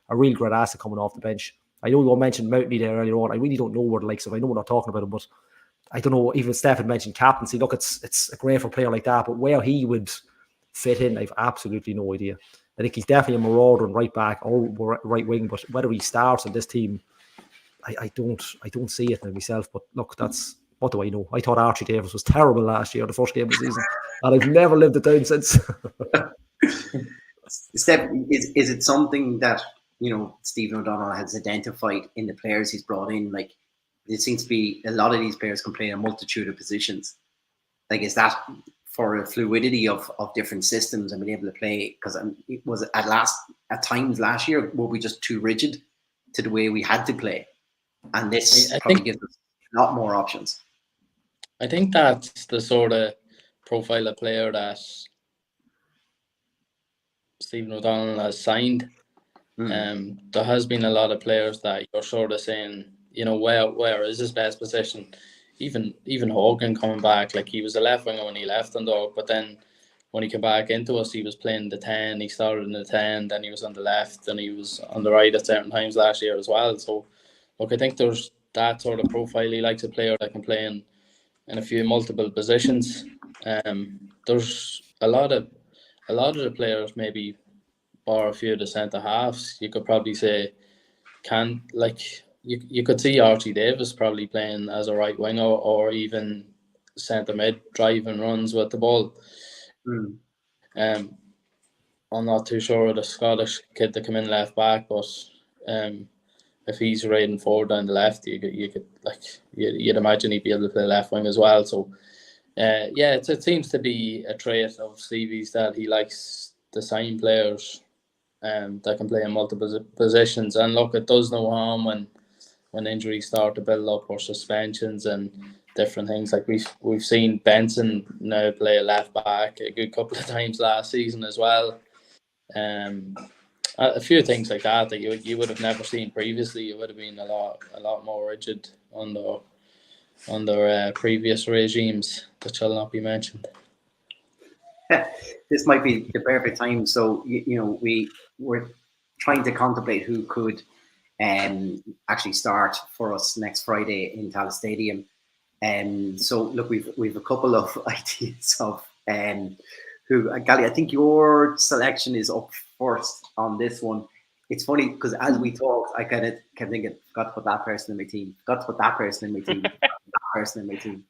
a real great asset coming off the bench. I know you all mentioned Mountney there earlier on. I really don't know where the likes of, I know we're not talking about him, but I don't know, even Steph had mentioned captaincy. Look, it's a great for a player like that, but where he would fit in, I've absolutely no idea. I think he's definitely a marauder and right back or right wing, but whether he starts on this team, I don't see it now myself. But look, what do I know? I thought Archie Davis was terrible last year, the first game of the season, and I've never lived it down since. Steph, is it something that Stephen O'Donnell has identified in the players he's brought in? Like, it seems to be a lot of these players can play in a multitude of positions. Like, is that for a fluidity of different systems and being able to play? Because it was at times last year, were we just too rigid to the way we had to play? And this probably gives us a lot more options. I think that's the sort of profile of player that Stephen O'Donnell has signed. There has been a lot of players that you're sort of saying, where is his best position? Even Hogan coming back, like he was a left winger when he left Dundalk, but then when he came back into us, he was playing the 10. He started in the 10, then he was on the left, and he was on the right at certain times last year as well. So, look, I think there's that sort of profile. He likes a player that can play in a few multiple positions. There's a lot of the players, maybe bar a few of the centre halves, you could probably say you could see Archie Davis probably playing as a right winger or even centre mid, driving runs with the ball. I'm not too sure of the Scottish kid that come in left back, but if he's riding forward down the left, you could you'd imagine he'd be able to play left wing as well. So it seems to be a trait of Stevie's that he likes to sign players that can play in multiple positions. And look, it does no harm when injuries start to build up or suspensions and different things. Like we've seen Benson now play a left back a good couple of times last season as well. A few things like that you would have never seen previously. It would have been a lot more rigid under previous regimes that shall not be mentioned. This might be the perfect time. So we're trying to contemplate who could actually start for us next Friday in Tallaght Stadium. So look, we've a couple of ideas of who. Gally, I think your selection is up first on this one. It's funny because as we talked, I kind of kept thinking, got to put that person in my team. Got to put that person in my team. Got to put that person in my team.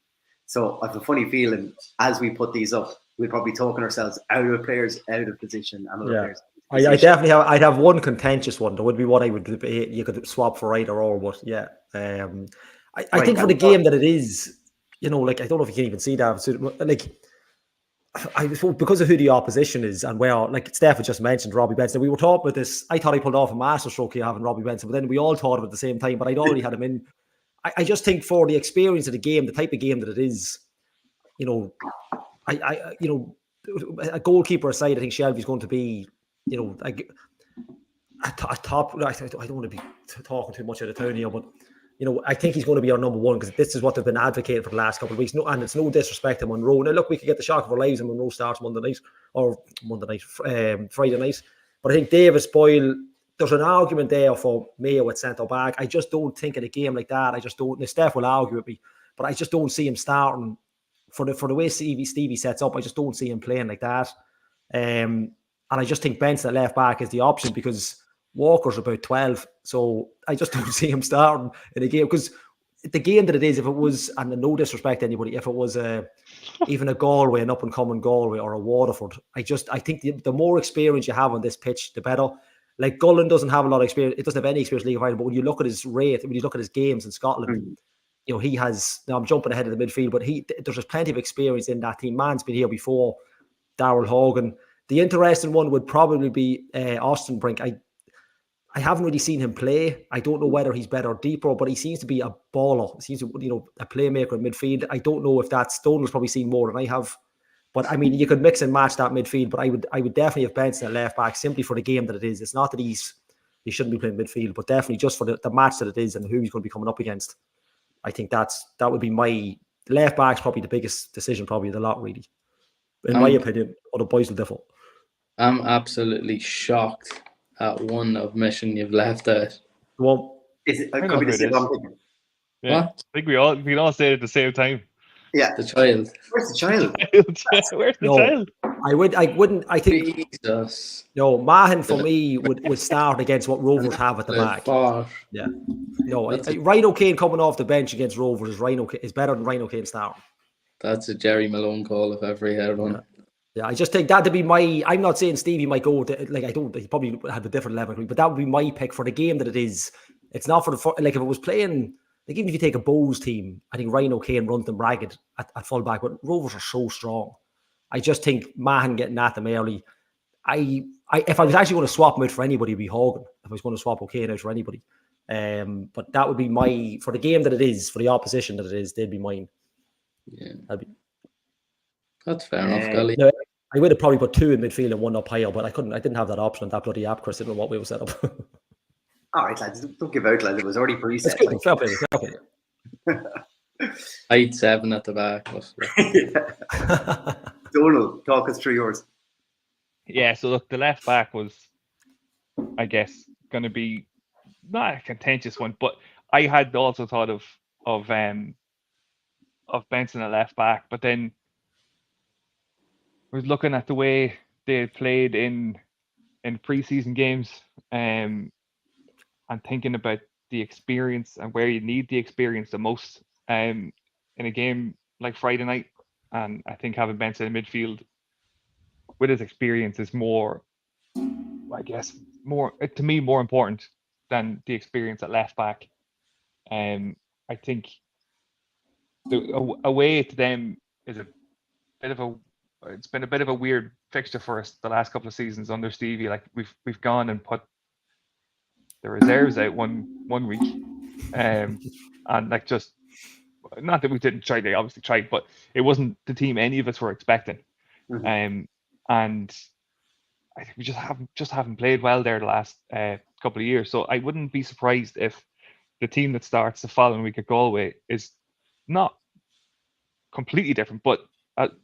So I have a funny feeling as we put these up, we're probably talking ourselves out of players out of position and other players. I definitely have. I'd have one contentious one. That would be what I would debate. You could swap for either or, but yeah. I think for the game that it is, like I don't know if you can even see that. So, like, because of who the opposition is and where, like Steph had just mentioned, Robbie Benson. We were talking about this. I thought he pulled off a masterstroke here having Robbie Benson, but then we all thought of it at the same time. But I'd already had him in. I just think for the experience of the game, the type of game that it is, a goalkeeper aside, I think Shelby's going to be, a top. I don't want to be talking too much out of turn here, but I think he's going to be our number one because this is what they've been advocating for the last couple of weeks. No, and it's no disrespect to Monroe. Now, look, we could get the shock of our lives and Monroe starts Friday night. But I think Davis Boyle, there's an argument there for Mayo at centre back. I just don't think in a game like that. I just don't. Now, Steph will argue with me, but I just don't see him starting for the way Stevie sets up. I just don't see him playing like that. And I just think Benson at left back is the option because Walker's about 12, so I just don't see him starting in a game because the game that it is, if it was, and no disrespect to anybody, if it was even a Galway, an up-and-coming Galway or a Waterford, I think the more experience you have on this pitch, the better. Like Gullen doesn't have a lot of experience; it doesn't have any experience in League of Ireland. But when you look at his rate, when you look at his games in Scotland, he has. Now I'm jumping ahead of the midfield, but there's just plenty of experience in that team. Man's been here before. Darrell Hogan. The interesting one would probably be Austin Brink. I haven't really seen him play. I don't know whether he's better or deeper, but he seems to be a baller. He seems to, a playmaker in midfield. I don't know if that Stonewall's probably seen more than I have. But I mean, you could mix and match that midfield. But I would definitely have Benson at left back simply for the game that it is. It's not that he shouldn't be playing midfield, but definitely just for the match that it is and who he's going to be coming up against. I think that would be my left back's probably the biggest decision probably of the lot, really. In my opinion, other boys will differ. I'm absolutely shocked at one omission you've left out. Well, is it? Could be the same thing. Yeah. What? I think we all say it at the same time. Yeah, the child. Where's the child? Where's the child? I wouldn't. I think. Jesus. No, Mahan for me would start against what Rovers have at the back. Yeah. No, Rhino Kane coming off the bench against Rovers is better than Rhino Kane starting. That's a Jerry Malone call if ever he had one. Yeah, I just think that'd be my. I'm not saying Stevie might go to, like, I don't. He probably had a different level, but that would be my pick for the game that it is. It's not for the, like, if it was playing, like, even if you take a Bows team, I think Rhino Kane runs them ragged at full back, but Rovers are so strong. I just think Mahan getting at them early. If I was actually going to swap him out for anybody, it'd be Hogan. If I was going to swap O'Kane out for anybody, but that would be my, for the game that it is, for the opposition that it is, they'd be mine. Yeah, that's fair enough, Gully. No, I would have probably put two in midfield and one up higher, but I didn't have that option on that bloody app, Chris. I didn't know what we were set up. All right, lads, don't give out, lads. It was already preset. I'd 7 at the back. Donald, talk us through yours. Yeah, so look, the left back was, I guess, going to be not a contentious one, but I had also thought of Benson at left back, but then I was looking at the way they played in preseason games, and thinking about the experience and where you need the experience the most in a game like Friday night. And I think having Benson in midfield with his experience is more, I guess, more to me more important than the experience at left back. I think away to them is a bit of a. It's been a bit of a weird fixture for us the last couple of seasons under Stevie. Like we've gone and put the reserves out one week, and like just not that we didn't try. They obviously tried, but it wasn't the team any of us were expecting. And I think we just haven't played well there the last couple of years. So I wouldn't be surprised if the team that starts the following week at Galway is not completely different, but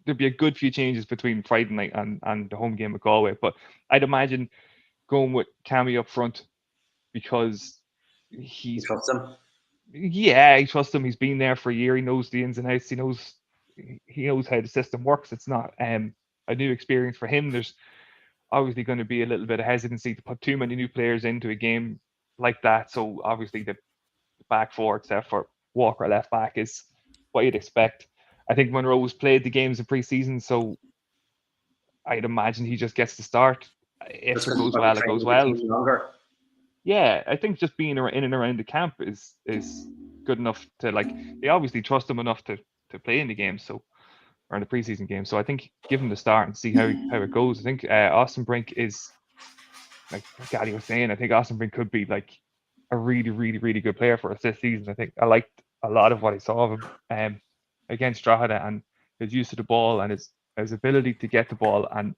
there'd be a good few changes between Friday night and the home game at Galway. But I'd imagine going with Cammy up front because You trust him? Yeah, I trust him. He's been there for a year. He knows the ins and outs. He knows how the system works. It's not a new experience for him. There's obviously going to be a little bit of hesitancy to put too many new players into a game like that. So obviously the back four, except for Walker left back, is what you'd expect. I think Monroe's played the games in pre-season, so I'd imagine he just gets to start. If it goes well, it goes well. Yeah, I think just being in and around the camp is good enough to, like, they obviously trust him enough to play in the game, so, or in the preseason game. So I think give him the start and see how it goes. I think Austin Brink is, like Gary was saying, I think Austin Brink could be like a really, really, really good player for us this season. I think I liked a lot of what I saw of him against Drogheda, and his use of the ball and his ability to get the ball and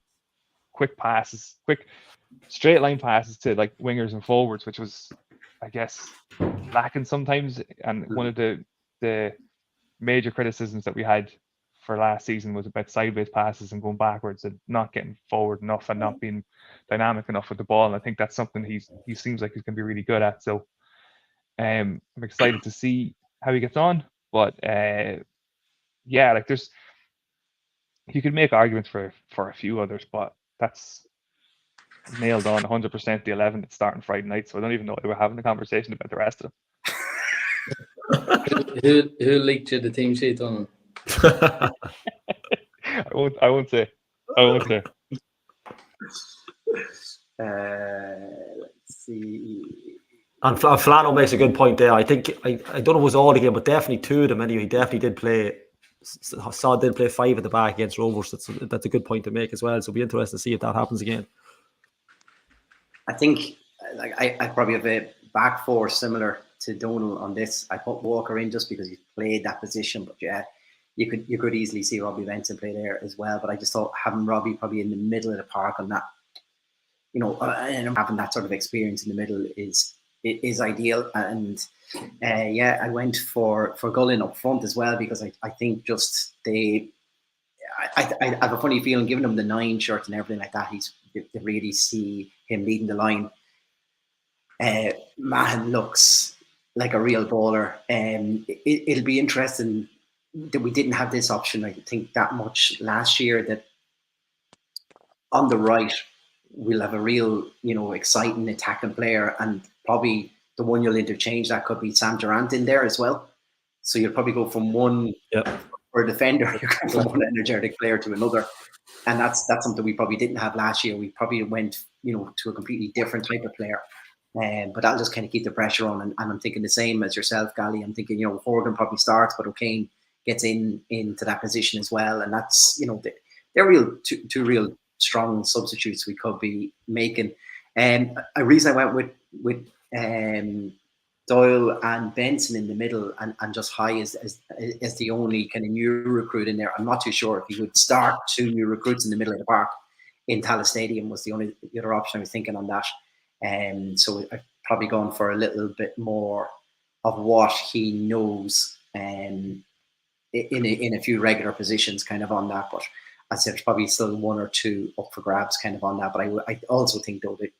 quick passes, quick straight line passes to like wingers and forwards, which was, I guess, lacking sometimes. And one of the major criticisms that we had for last season was about sideways passes and going backwards and not getting forward enough and not being dynamic enough with the ball. And I think that's something he seems like he's going to be really good at. So I'm excited to see how he gets on. But yeah, like you could make arguments for a few others, but that's nailed on 100% the 11 that's starting Friday night. So I don't even know why we're having a conversation about the rest of them. who leaked you the team sheet on? I won't say. Let's see. And Flano makes a good point there. I think I don't know if it was all again, but definitely two of them anyway. He definitely did play. Sod did play 5 at the back against Rovers. That's a good point to make as well. So it'll be interesting to see if that happens again. I think I probably have a back four similar to Donal on this. I put Walker in just because he played that position, but yeah, you could easily see Robbie Benson play there as well. But I just thought having Robbie probably in the middle of the park on that, and having that sort of experience in the middle is ideal. And yeah, I went for Gullin up front as well because I think just I have a funny feeling giving him the 9 shirt and everything like that. They really see him leading the line. Mahan looks like a real baller. It'll be interesting that we didn't have this option, I think, that much last year, that on the right we'll have a real, exciting attacking player, and probably the one you'll interchange that could be Sam Durant in there as well. So you'll probably go from one for a defender, you're going from one energetic player to another. And that's something we probably didn't have last year. We probably went, to a completely different type of player. But that'll just kind of keep the pressure on. And I'm thinking the same as yourself, Gally. I'm thinking, Horgan probably starts, but O'Kane gets into that position as well. And that's, they're two real strong substitutes we could be making. A reason I went with Doyle and Benson in the middle and just High as the only kind of new recruit in there. I'm not too sure if he would start 2 new recruits in the middle of the park in Tallaght Stadium was the other option I was thinking on that. So I've probably gone for a little bit more of what he knows in a few regular positions kind of on that. But I said there's probably still 1 or 2 up for grabs kind of on that. But I also think though that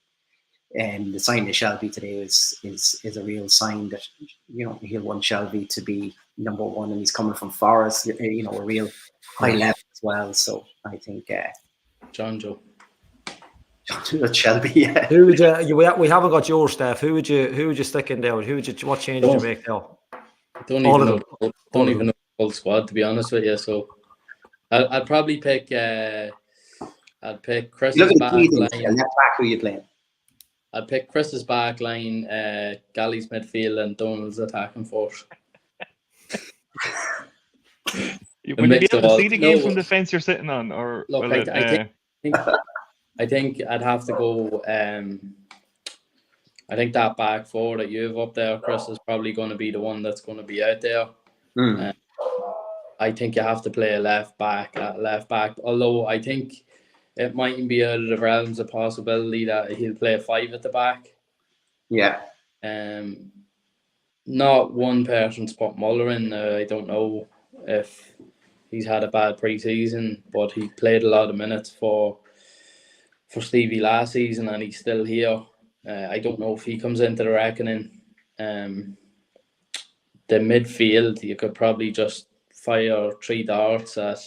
the sign of Shelby today is a real sign that he'll want Shelby to be number 1, and he's coming from Forest, a real high level as well. So I think John Joe Shelby. Yeah. Who would we haven't got your staff? Who would you stick in there? What changes would you make now? Don't even know the whole squad, to be honest with you. So I'd probably pick I'd pick Look Chris's at the back key things. line. Left back, who you playing? I'd pick Chris's back line, Galley's midfield, and Donald's attacking force. Would you be able to see the game No, from the fence you're sitting on, or look, will it, I think I'd have to go. I think that back four that you have up there, Chris, is probably going to be the one that's going to be out there. I think you have to play a left back at left back. Although I think it mightn't be out of the realms of possibility that he'll play a 5 at the back. Yeah. Not one person's put Muller in. I don't know if he's had a bad pre-season, but he played a lot of minutes for Stevie last season, and he's still here. I don't know if he comes into the reckoning. The midfield, you could probably just fire 3 darts at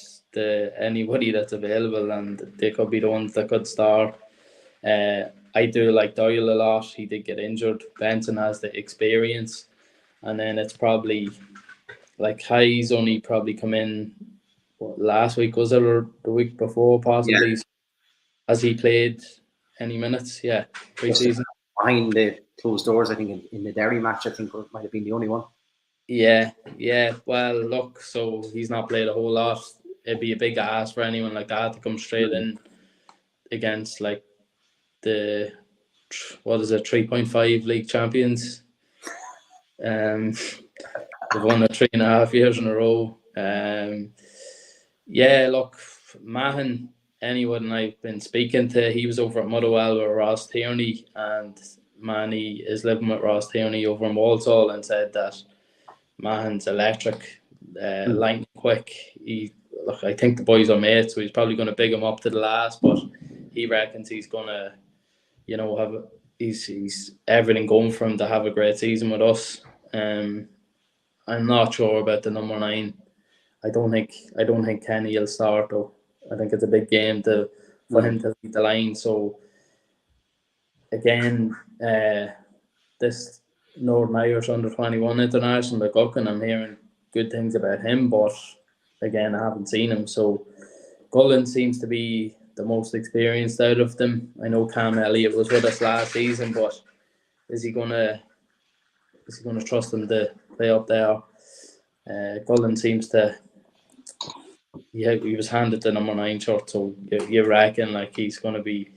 anybody that's available, and they could be the ones that could start. I do like Doyle a lot. He did get injured. Benson has the experience, and then it's probably like Hayes only probably come in last week, was it, or the week before possibly? Yeah. Has he played any minutes? Yeah, pre-season. Behind the closed doors, I think in the Derry match, I think it might have been the only one. Yeah. Well, look, so he's not played a whole lot. It'd be a big ask for anyone like that to come straight in against like the 3.5 league champions. They've won it 3.5 years in a row. Yeah, look, Mahon, anyone I've been speaking to, he was over at Motherwell with Ross Tierney, and Manny is living with Ross Tierney over in Walsall, and said that Mahon's electric, lightning quick. I think the boys are mates, so he's probably going to big him up to the last, but he reckons he's going to, have he's everything going for him to have a great season with us. I'm not sure about the number 9. I don't think Kenny will start though. I think it's a big game for him to lead the line. So again, this Northern Irish under-21 international McGuckin, I'm hearing good things about him, but again, I haven't seen him. So Gullen seems to be the most experienced out of them. I know Cam Elliott was with us last season, but is he gonna trust him to play up there? Gullen seems to. Yeah, he was handed the number 9 shirt, so you reckon like he's going to be,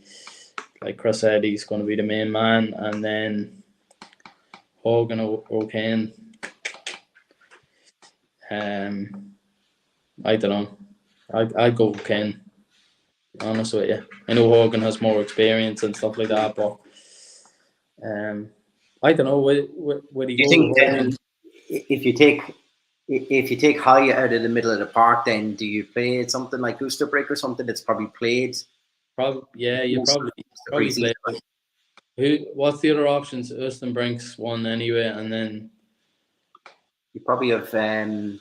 like Chris said, he's going to be the main man, and then Hogan O'Kane. I don't know. I'd go O'Kane. Honest with you, I know Hogan has more experience and stuff like that, but I don't know. Would he go? If you take High out of the middle of the park, then do you play something like Oosterbrink or something that's probably played? You probably play. What's the other options? Oosterbrink's one anyway, and then you probably have. Dara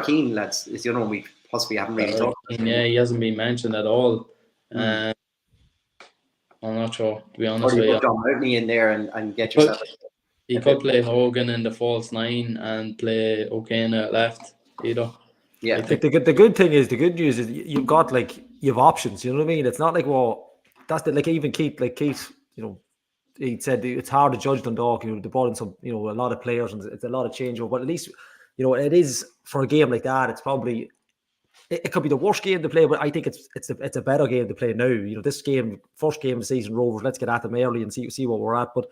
Keane, lads, is the other one we possibly haven't really talked about. Yeah, he hasn't been mentioned at all. I'm not sure, to be honest with you. Put John Mountney in there and get yourself. He could play Hogan in the false 9 and play O'Kane at left either. Yeah, I think the good news is you've got you have options. You know what I mean? It's not like that's even Keith. He said it's hard to judge Dundalk. They brought in some a lot of players and it's a lot of changeover. But at least it is for a game like that. It's probably it could be the worst game to play, but I think it's a better game to play now. This game, first game of the season, Rovers. Let's get at them early and see what we're at. But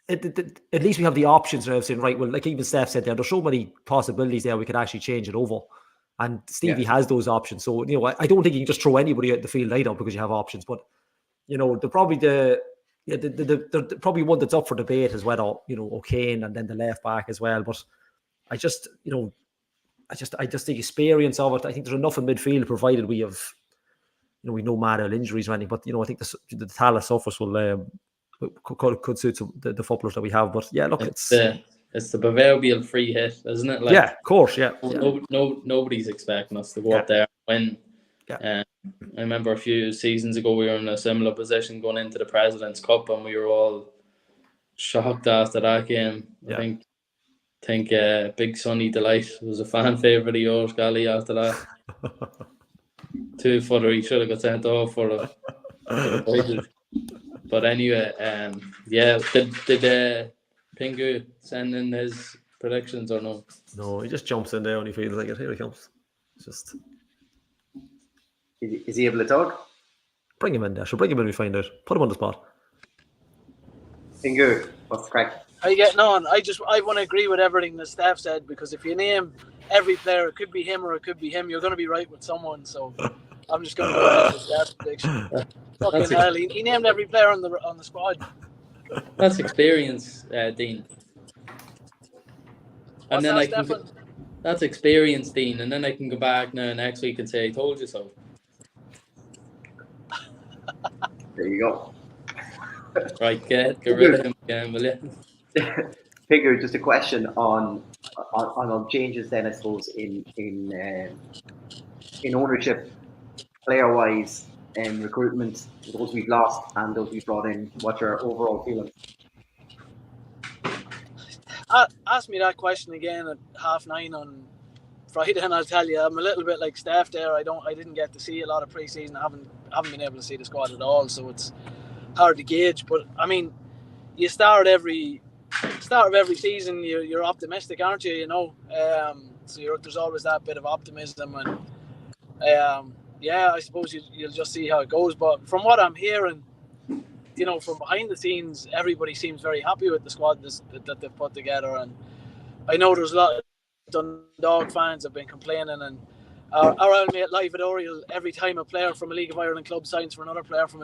at least we have the options now of saying, right, well, like even Steph said there's so many possibilities there we could actually change it over. And Stevie has those options. So, I don't think you can just throw anybody out the field either because you have options. But, they're probably the probably one that's up for debate as well, O'Kane and then the left back as well. But I just the experience of it, I think there's enough in midfield provided we have, we no matter injuries or anything. But, I think the talent surface will could suit the footballers that we have, but yeah, look, it's the proverbial free hit, isn't it? Of course, yeah. Nobody's expecting us to go up there and win. Yeah. I remember a few seasons ago we were in a similar position going into the President's Cup, and we were all shocked after that game. I think Big Sonny Delight was a fan favourite of yours, Gally, after that. 2-footer. He should have got sent off for it. But anyway, yeah. Did Pingu send in his predictions or no? No, he just jumps in there when he feels like it. Here he comes. Just Is he able to talk? bring him in there. So bring him in. We find out. Put him on the spot. Pingu, what's the crack? How you getting on? I want to agree with everything the staff said, because if you name every player, it could be him or it could be him. You're going to be right with someone. So I'm just going to go ahead with that prediction. Fucking hell, he named every player on the squad. That's experience, Dean. And What's then that, that's experience, Dean. And then I can go back now next week and say, I told you so. There you go. Right, get rid of him again, will you? Pingu, just a question on changes then, I suppose, in ownership, player wise, and recruitment, those we've lost and those we've brought in. What's your overall feeling? Ask me that question again at 9:30 on Friday, and I'll tell you I'm a little bit like Steph there. I didn't get to see a lot of preseason. I haven't been able to see the squad at all, so it's hard to gauge. But I mean, you start of every season, you're optimistic, aren't you? You know, so there's always that bit of optimism, and yeah, I suppose you'll just see how it goes. But from what I'm hearing, you know, from behind the scenes, everybody seems very happy with the squad that they've put together. And I know there's a lot of Dundalk fans have been complaining, and our old mate live at Oriel, every time a player from a League of Ireland club signs for another player from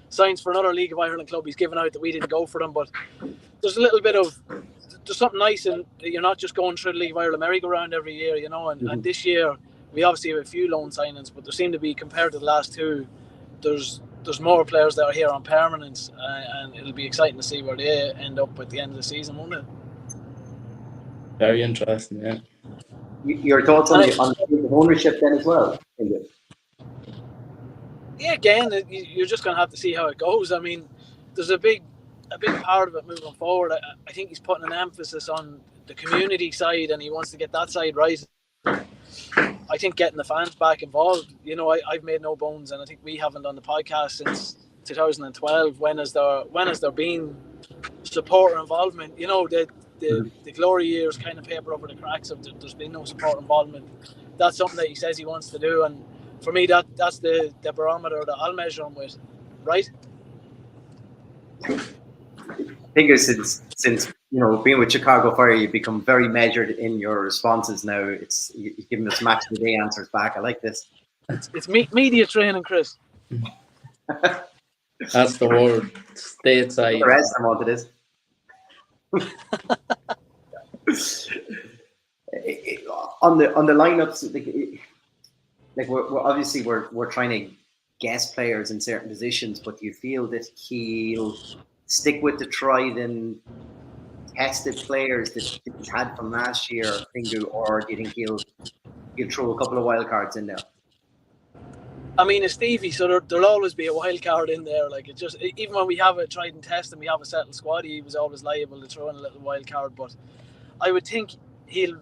signs for another League of Ireland club, he's given out that we didn't go for them. But there's something nice, and you're not just going through the League of Ireland merry-go-round every year, you know. And this year we obviously have a few loan signings, but there seem to be, compared to the last two, there's more players that are here on permanence, and it'll be exciting to see where they end up at the end of the season, won't it? Very interesting, yeah. Your thoughts on the ownership then as well? Yeah, again, you're just going to have to see how it goes. I mean, there's a big part of it moving forward. I think he's putting an emphasis on the community side, and he wants to get that side rising. I think getting the fans back involved, you know, I've made no bones, and I think we haven't done the podcast since 2012. When has there been supporter involvement? You know, the glory years kind of paper over the cracks of there's been no support involvement. That's something that he says he wants to do, and for me that's the barometer that I'll measure him with, right? I think since you know, being with Chicago Fire, you've become very measured in your responses now. You're giving us match of the day answers back. I like this. It's media training, Chris. That's the word. Stateside. The rest of what it is. On the lineups, like we're obviously we're trying to guess players in certain positions, but do you feel that he'll stick with the tried and tested players that he's had from last year, Pingu, or do you think he'll throw a couple of wild cards in there? I mean, it's Stevie, so there'll always be a wild card in there. Like, it just, even when we have a tried and tested and we have a settled squad, he was always liable to throw in a little wild card. But I would think you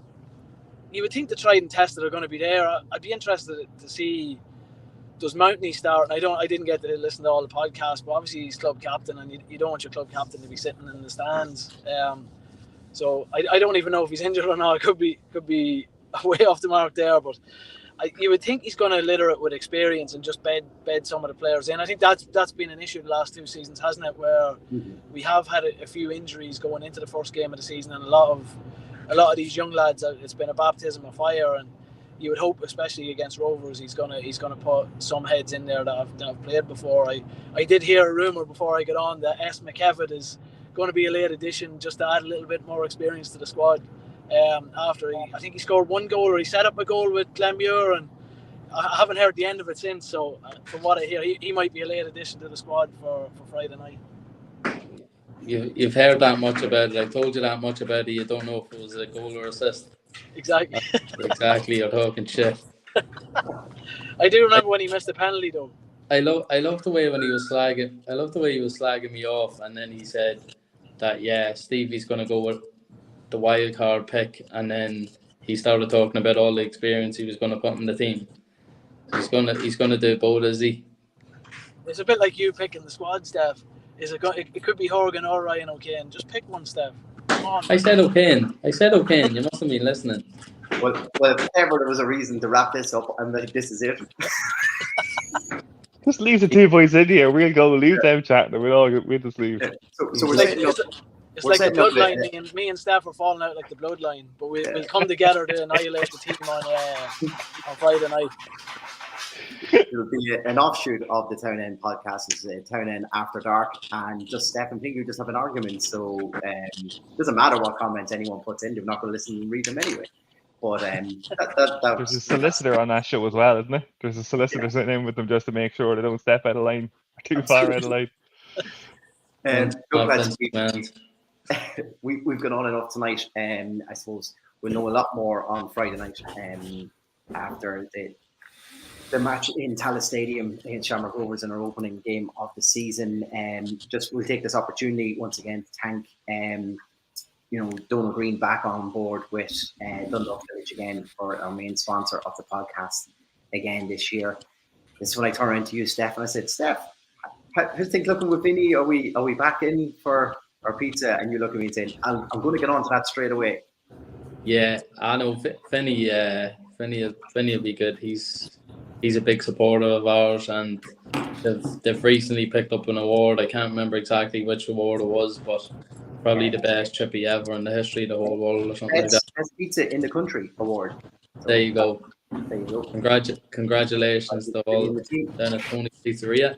would think the tried and tested are going to be there. I'd be interested to see, does Mountney start? And I didn't get to listen to all the podcasts, but obviously he's club captain, and you don't want your club captain to be sitting in the stands. So I don't even know if he's injured or not. It could be way off the mark there, but you would think he's going to litter it with experience and just bed some of the players in. I think that's been an issue the last 2 seasons, hasn't it? Where we have had a few injuries going into the first game of the season, and a lot of these young lads, it's been a baptism of fire. And you would hope, especially against Rovers, he's gonna put some heads in there that have played before. I did hear a rumor before I got on that S. McEvitt is going to be a late addition just to add a little bit more experience to the squad. After I think he scored 1 goal, or he set up a goal with Glenmuir, and I haven't heard the end of it since. So from what I hear, he might be a late addition to the squad for Friday night. You've heard that much about it. I told you that much about it. You don't know if it was a goal or assist. Exactly. Exactly. You're talking shit. I do remember when he missed the penalty, though. I love the way when he was slagging. I love the way he was slagging me off, and then he said that Stevie's going to go with the wild card pick, and then he started talking about all the experience he was going to put in the team. He's gonna do both, is he? It's a bit like you picking the squad, Steph. It could be Horgan or Ryan O'Kane. Just pick one, Steph. Come on. I said O'Kane. You must have been listening. Well, if ever there was a reason to wrap this up, I'm like, this is it. Just leave the 2 boys in here. We'll go. Leave them chatting. We'll just leave. Yeah. So we're It's like the bloodline. Me and Steph are falling out like the bloodline, but we'll come together to annihilate the team on Friday night. It'll be an offshoot of the Town End podcast. It's Town End After Dark, and just Steph and Pingu just have an argument. So it doesn't matter what comments anyone puts in; they're not going to listen and read them anyway. But there's a solicitor on that show as well, isn't there? There's a solicitor sitting in with them just to make sure they don't step out of line, too far out of line. We've gone on enough tonight. I suppose we'll know a lot more on Friday night after the match in Tallaght Stadium against Shamrock Rovers in our opening game of the season. We'll take this opportunity once again to thank Donal Green back on board with Dundalk Village again for our main sponsor of the podcast again this year. This is when I turn around to you, Steph, and I said, Steph, how's things looking with Vinny? Are we back in for our pizza? And you look at me and saying, I'm going to get on to that straight away. Yeah, I know Vinny will be good. He's a big supporter of ours, and they've recently picked up an award. I can't remember exactly which award it was, but probably the best chippy ever in the history of the whole world or something like that. Best pizza in the country award. So, there you go. Congratulations to all down at Tony's Pizzeria.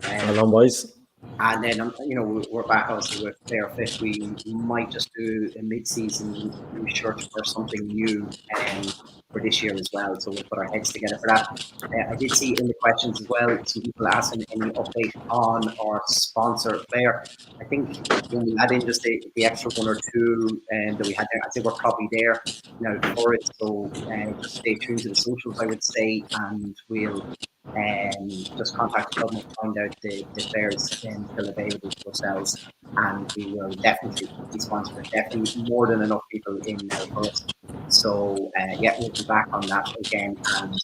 Well done, boys. And then, we're back obviously with Player Fit. We might just do a mid-season research for something new for this year as well. So we'll put our heads together for that. I did see in the questions as well, some people asking any update on our sponsor Player. I think when we add in just the extra one or two that we had there, I think we're probably there now for it. So just stay tuned to the socials, I would say, and we'll just contact the club and find out the players still available to ourselves, and we will definitely be sponsored. Definitely more than enough people in now for us. So we'll be back on that again, and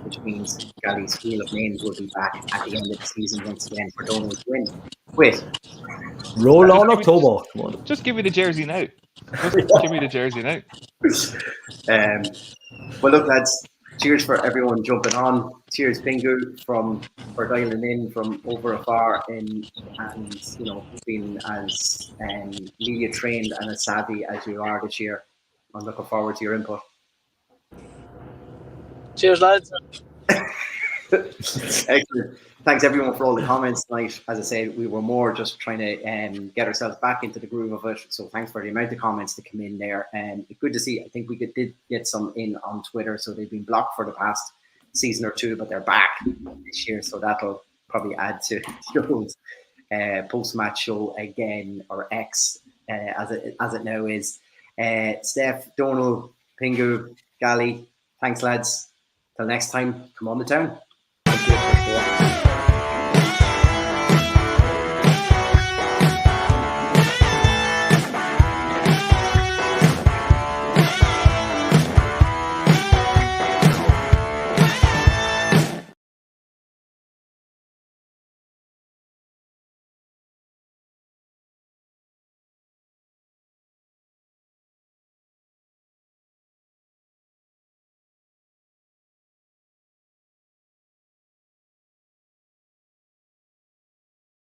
which means Gally's Wheel of Names will be back at the end of the season once again for Donal to win. Wait, roll on October. Come on, just give me the jersey now. Give me the jersey now. Well, look, lads. Cheers for everyone jumping on. Cheers, Pingu, for dialing in from over afar and being as media trained and as savvy as you are this year. I'm looking forward to your input. Cheers, lads. Excellent. Thanks everyone for all the comments tonight. As I said, we were more just trying to get ourselves back into the groove of it. So thanks for the amount of comments that come in there. And good to see. I think we did get some in on Twitter. So they've been blocked for the past season or two, but they're back this year. So that'll probably add to Joe's post-match show again, or X as it now is. Steph, Donal, Pingu, Gally, thanks lads. Till next time, come on the town. Thank you.